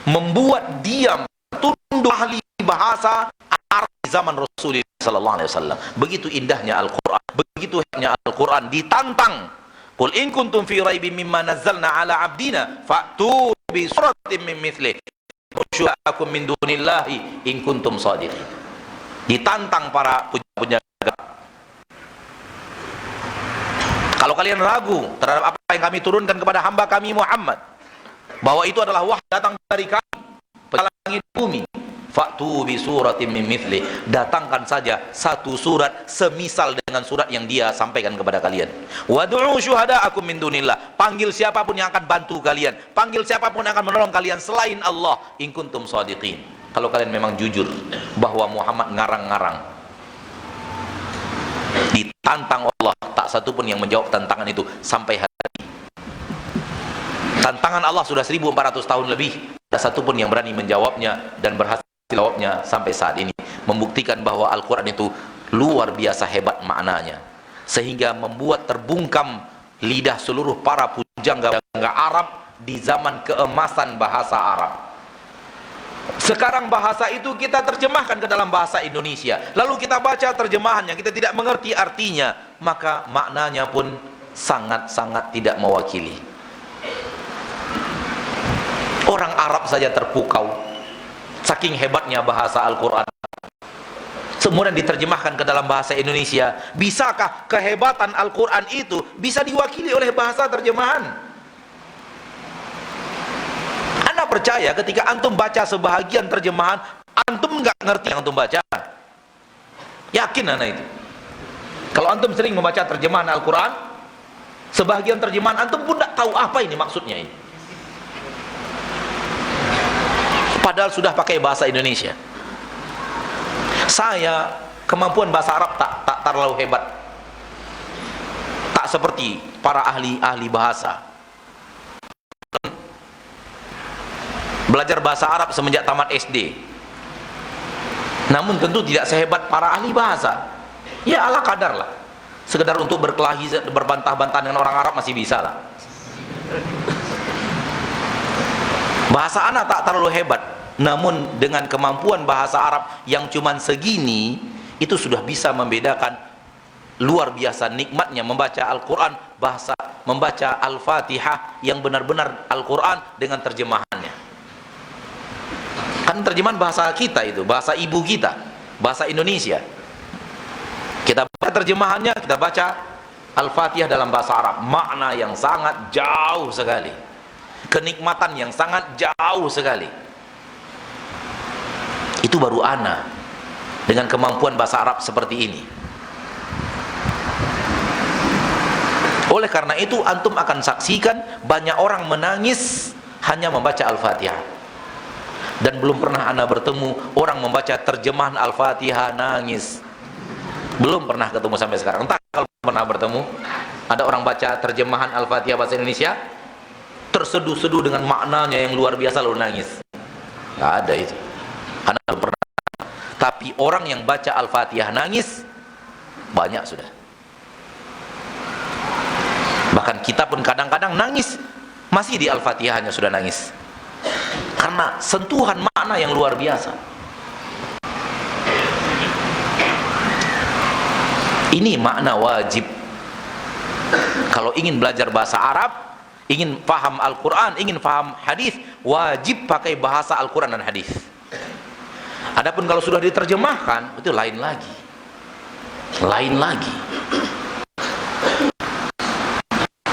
membuat dia tunduk ahli bahasa Arab di zaman Rasulullah sallallahu alaihi wasallam. Begitu indahnya Al-Qur'an, begitu hebatnya Al-Qur'an, ditantang. Qul in kuntum fi raibin mimma nazzalna ala abdina fa'tu bi suratin min mithlihi syuhadakum min dunillahi in kuntum shadiqin. Ditantang para penjaga. Kalau kalian ragu terhadap apa yang kami turunkan kepada hamba kami Muhammad, bahwa itu adalah wahyu datang dari kami, langit bumi, fa'tu bi suratin min mithli, datangkan saja satu surat semisal dengan surat yang dia sampaikan kepada kalian. Wad'u syuhada'akum min dunillah, panggil siapapun yang akan bantu kalian, panggil siapapun yang akan menolong kalian selain Allah, in kuntum shadiqin, kalau kalian memang jujur bahwa Muhammad ngarang-ngarang. Ditantang Allah, tak satu pun yang menjawab tantangan itu sampai hari ini. Tantangan Allah sudah 1400 tahun lebih, tak satu pun yang berani menjawabnya dan berhasil jawabnya sampai saat ini, membuktikan bahwa Al-Quran itu luar biasa hebat maknanya, sehingga membuat terbungkam lidah seluruh para pujangga Arab di zaman keemasan bahasa Arab. Sekarang bahasa itu kita terjemahkan ke dalam bahasa Indonesia, lalu kita baca terjemahannya, kita tidak mengerti artinya, maka maknanya pun sangat-sangat tidak mewakili. Orang Arab saja terpukau saking hebatnya bahasa Al-Quran, kemudian diterjemahkan ke dalam bahasa Indonesia. Bisakah kehebatan Al-Quran itu bisa diwakili oleh bahasa terjemahan? Anda percaya ketika antum baca sebahagian terjemahan, antum nggak ngerti yang antum baca? Yakin Anda itu? Kalau antum sering membaca terjemahan Al-Quran, sebahagian terjemahan antum pun nggak tahu apa ini maksudnya ini, padahal sudah pakai bahasa Indonesia. Saya kemampuan bahasa Arab tak terlalu hebat, tak seperti para ahli bahasa. Belajar bahasa Arab semenjak tamat SD, namun tentu tidak sehebat para ahli bahasa. Ya ala kadar lah, sekedar untuk berkelahi, berbantah-bantah dengan orang Arab masih bisa lah. Bahasa anak tak terlalu hebat, namun dengan kemampuan bahasa Arab yang cuman segini, itu sudah bisa membedakan luar biasa nikmatnya membaca Al-Quran, bahasa membaca Al-Fatihah yang benar-benar Al-Quran dengan terjemahannya. Kan terjemahan bahasa kita itu, bahasa ibu kita, bahasa Indonesia. Kita baca terjemahannya, kita baca Al-Fatihah dalam bahasa Arab, makna yang sangat jauh sekali, kenikmatan yang sangat jauh sekali. Itu baru ana dengan kemampuan bahasa Arab seperti ini. Oleh karena itu antum akan saksikan banyak orang menangis hanya membaca Al-Fatihah, dan belum pernah anda bertemu orang membaca terjemahan Al-Fatihah nangis. Belum pernah ketemu sampai sekarang. Entah kalau pernah bertemu ada orang baca terjemahan Al-Fatihah bahasa Indonesia terseduh-seduh dengan maknanya yang luar biasa lalu nangis. Nggak ada itu, anda belum pernah. Tapi orang yang baca Al-Fatihah nangis banyak sudah. Bahkan kita pun kadang-kadang nangis masih di Al-Fatihahnya sudah nangis, karena sentuhan makna yang luar biasa. Ini makna wajib. Kalau ingin belajar bahasa Arab, ingin paham Al-Quran, ingin paham hadis, wajib pakai bahasa Al-Quran dan hadis. Adapun kalau sudah diterjemahkan, itu lain lagi, lain lagi.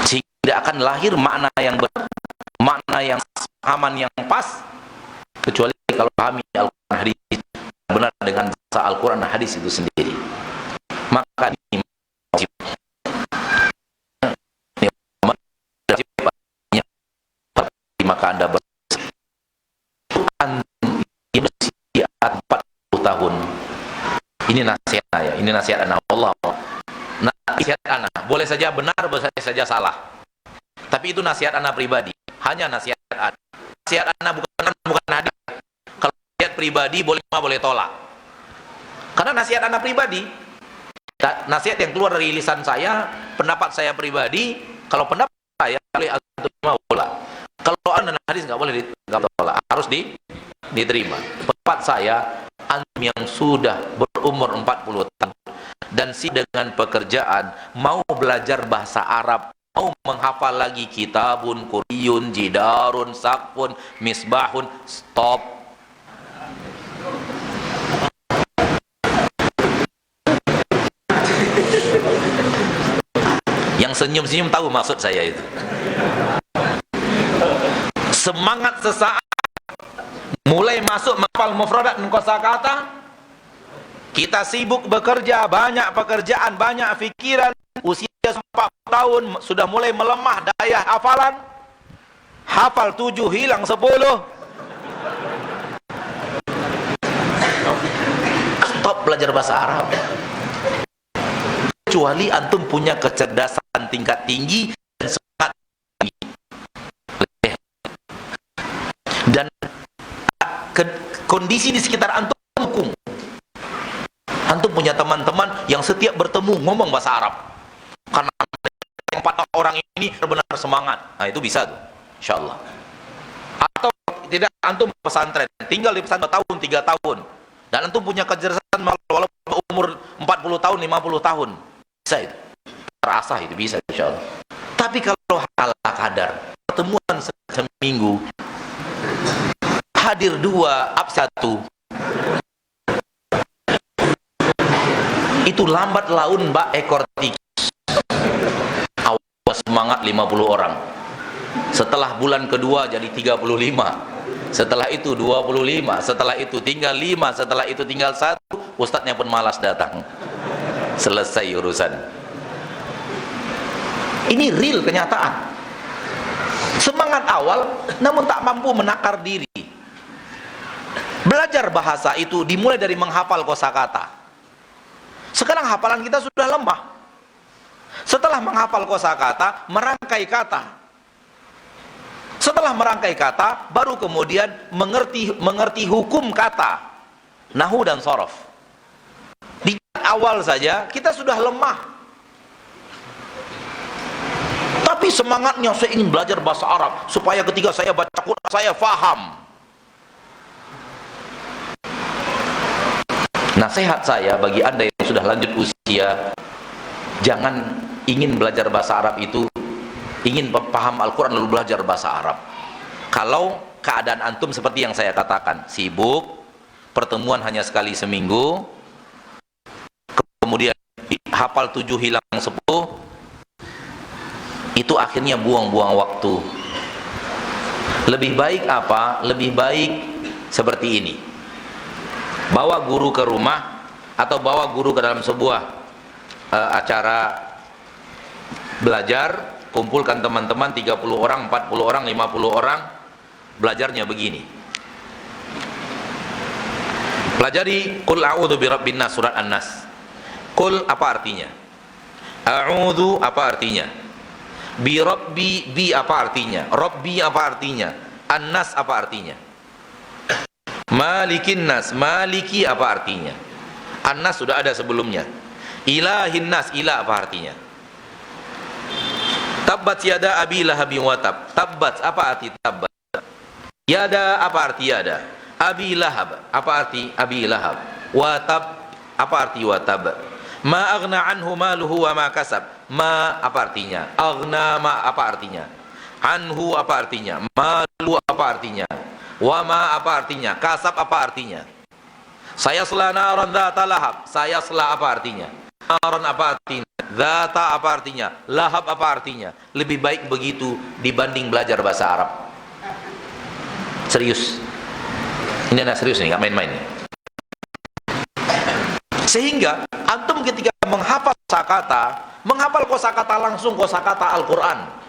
Sehingga tidak akan lahir makna yang benar, makna yang aman, yang pas, kecuali kalau pahami Al-Quran hadis benar dengan bahasa Al-Quran dan hadis itu sendiri. Maka ini wajib. Maka anda berusia 40 tahun. Ini nasihat saya, ini nasihat anak Allah. Nasihat anak boleh saja benar, boleh saja salah, tapi itu nasihat anak pribadi, hanya nasihat anak. Nasihat anak bukan hadis. Kalau nasihat pribadi boleh tolak, karena nasihat anak pribadi, nasihat yang keluar dari lisan saya, pendapat saya pribadi. Kalau pendapat saya boleh diterima, boleh. Kalau anda hadis nggak boleh ditolak, harus diterima. Pendapat saya antum yang sudah berumur 40 tahun dan dengan pekerjaan, mau belajar bahasa Arab, mau menghafal lagi kitabun, kuriyun, jidarun, sakfun, misbahun, stop. Yang senyum-senyum tahu maksud saya itu. Semangat sesaat mulai masuk menghafal mufradat dan kosakata, kita sibuk bekerja, banyak pekerjaan, banyak pikiran, usia 40 tahun sudah mulai melemah daya hafalan. Hafal 7 hilang 10. Stop belajar bahasa Arab. Kecuali antum punya kecerdasan tingkat tinggi dan semangat tinggi. Dan kondisi di sekitar antum mendukung. Antum punya teman-teman yang setiap bertemu ngomong bahasa Arab. Karena 4 orang ini benar-benar semangat. Nah, itu bisa tuh, insyaallah. Atau tidak, antum pesantren, tinggal di pesantren 2 tahun, 3 tahun. Dan antum punya kecerdasan walaupun umur 40 tahun, 50 tahun. Bisa itu. Terasah itu bisa, insyaallah. Tapi kalau halah kadar, pertemuan seminggu, hadir 2, absen 1, itu lambat laun mbak ekor tikus. Awal semangat 50 orang, setelah bulan kedua jadi 35, setelah itu 25, setelah itu tinggal 5, setelah itu tinggal 1, ustadznya pun malas datang. Selesai urusan. Ini real kenyataan. Semangat awal namun tak mampu menakar diri. Belajar bahasa itu dimulai dari menghafal kosakata. Sekarang hafalan kita sudah lemah. Setelah menghafal kosakata, merangkai kata. Setelah merangkai kata, baru kemudian mengerti hukum kata, nahu dan sorof. Di awal saja kita sudah lemah. Tapi semangatnya, saya ingin belajar bahasa Arab supaya ketika saya baca Quran saya faham. Nasihat saya bagi anda yang sudah lanjut usia, jangan ingin belajar bahasa Arab itu ingin paham Al-Quran lalu belajar bahasa Arab. Kalau keadaan antum seperti yang saya katakan, sibuk, pertemuan hanya sekali seminggu, kemudian hafal 7 hilang 10, itu akhirnya buang-buang waktu. Lebih baik apa? Lebih baik seperti ini, bawa guru ke rumah atau bawa guru ke dalam sebuah acara belajar, kumpulkan teman-teman 30 orang, 40 orang, 50 orang, belajarnya begini. Pelajari Qul a'udzu birabbin nas, surat An-Nas. Qul apa artinya? A'udzu apa artinya? Birabbi, bi apa artinya? Rabbi apa artinya? An-Nas apa artinya? Malikin nas, maliki apa artinya? An-Nas sudah ada sebelumnya. Ilahin nas, ilah apa artinya? Tabbat yada abi lahabin wa tab. Tabbat apa arti tabbat? Yada apa arti yada? Abi lahab apa arti abi lahab? Wa tab apa arti wa tab? Ma aghna anhu maluhu wa ma kasab. Ma apa artinya? Aghna ma apa artinya? Anhu apa artinya? Malu apa artinya? Wa ma apa artinya? Kasab apa artinya? Saya sela naran dzata lahab. Saya sela apa artinya? Naran apa artinya? Dzata apa artinya? Lahab apa artinya? Lebih baik begitu dibanding belajar bahasa Arab. Serius. Ini anak serius nih, nggak main-main. Sehingga antum ketika menghafal kosakata, menghafal kosakata langsung kosakata Al-Quran.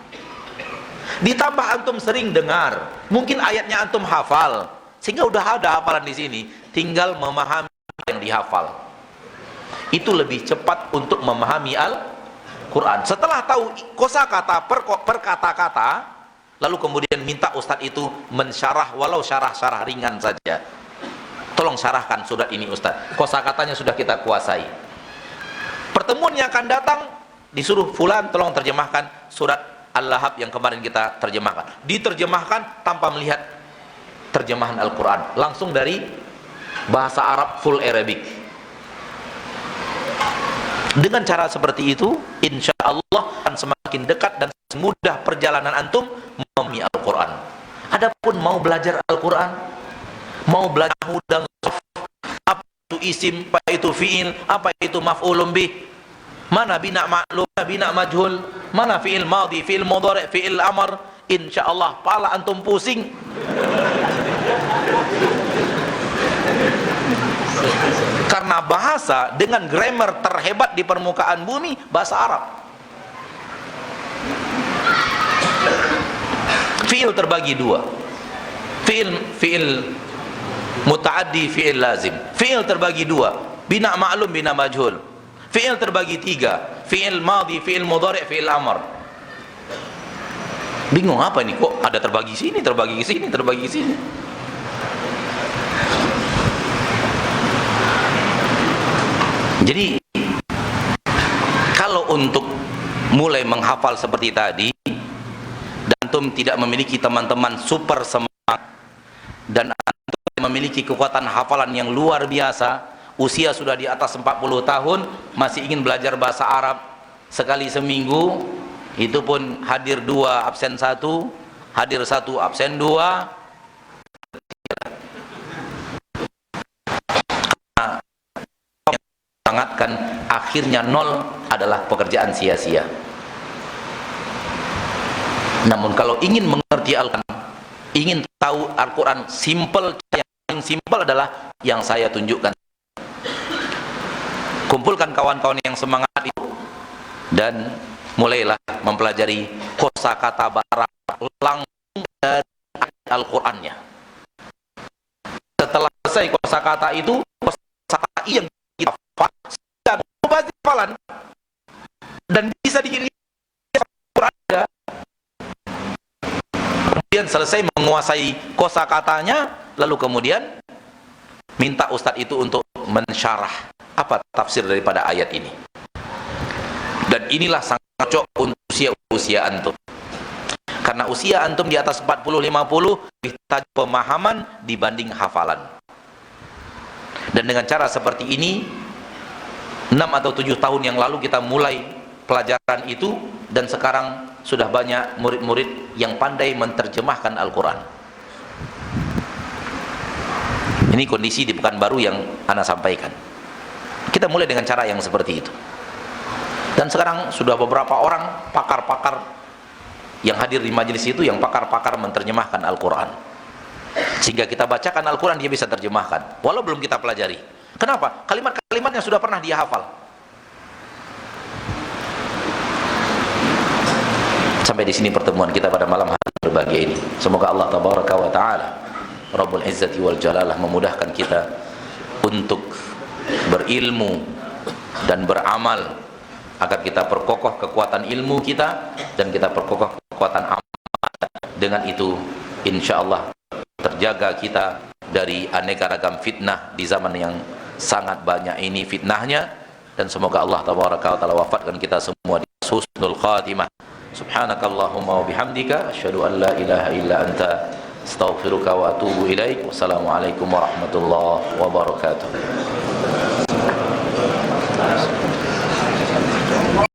Ditambah antum sering dengar, mungkin ayatnya antum hafal, sehingga udah ada hafalan di sini, tinggal memahami yang dihafal. Itu lebih cepat untuk memahami Al-Quran. Setelah tahu kosakata per kata-kata, lalu kemudian minta ustadz itu mensyarah, walau syarah-syarah ringan saja. Tolong syarahkan surat ini ustadz, kosakatanya sudah kita kuasai. Pertemuan yang akan datang, disuruh fulan tolong terjemahkan surat Al-Lahab yang kemarin kita terjemahkan. Diterjemahkan tanpa melihat terjemahan Al-Quran, langsung dari bahasa Arab full Arabic. Dengan cara seperti itu, insya Allah akan semakin dekat dan semudah perjalanan antum memahami Al-Quran. Adapun mau belajar Al-Quran, mau belajar dan apa itu isim, apa itu fi'il, apa itu maf'ulun bih, mana bina ma'lum, bina majhul, mana fi'il madhi, fi'il mudhari', fi'il amr, insya Allah pala antum pusing. Karena bahasa dengan grammar terhebat di permukaan bumi, bahasa Arab. Fi'il terbagi dua. Fi'il muta'addi, fi'il lazim. Fi'il terbagi dua. Bina ma'lum, bina majhul. Fi'il terbagi tiga. Fi'il madhi, fi'il mudhari', fi'il amr. Bingung apa ini, kok ada terbagi sini, terbagi sini, terbagi sini. Jadi kalau untuk mulai menghafal seperti tadi, dan antum tidak memiliki teman-teman super semangat, dan antum memiliki kekuatan hafalan yang luar biasa, usia sudah di atas 40 tahun, masih ingin belajar bahasa Arab sekali seminggu, itu pun hadir 2 absen 1, hadir 1 absen 2, sangatkan akhirnya 0 adalah pekerjaan sia-sia. Namun kalau ingin mengerti Al-Quran, ingin tahu Al-Quran simple, yang simple adalah yang saya tunjukkan. Kumpulkan kawan-kawan yang semangat itu dan mulailah mempelajari kosakata Arab langsung dari Al-Qurannya. Setelah selesai kosakata itu, kosakata yang kita sudah pasti hafalan dan bisa diingat. Kemudian selesai menguasai kosakatanya, lalu kemudian minta ustadz itu untuk mensyarah apa tafsir daripada ayat ini. Dan inilah sangat cocok untuk usia antum, karena usia antum di atas 40-50 lebih tajam pemahaman dibanding hafalan. Dan dengan cara seperti ini, 6 atau 7 tahun yang lalu kita mulai pelajaran itu, dan sekarang sudah banyak murid-murid yang pandai menerjemahkan Al-Quran. Ini kondisi di Pekanbaru yang ana sampaikan. Kita mulai dengan cara yang seperti itu. Dan sekarang sudah beberapa orang pakar-pakar yang hadir di majelis itu, yang pakar-pakar menerjemahkan Al-Quran, sehingga kita bacakan Al-Quran dia bisa terjemahkan walau belum kita pelajari. Kenapa? Kalimat-kalimatnya sudah pernah dia hafal. Sampai di sini pertemuan kita pada malam hari berbahagia ini. Semoga Allah tabaraka wa taala Rabbul Izzati wal Jalalah memudahkan kita untuk berilmu dan beramal, agar kita perkokoh kekuatan ilmu kita dan kita perkokoh kekuatan amal. Dengan itu insyaallah terjaga kita dari aneka ragam fitnah di zaman yang sangat banyak ini fitnahnya. Dan semoga Allah tabaraka wa taala wafatkan kita semua di husnul khatimah. Subhanakallahumma wa bihamdika asyhadu an la ilaha illa anta astaghfiruka wa atubu ilaik. Wassalamualaikum warahmatullahi wabarakatuh.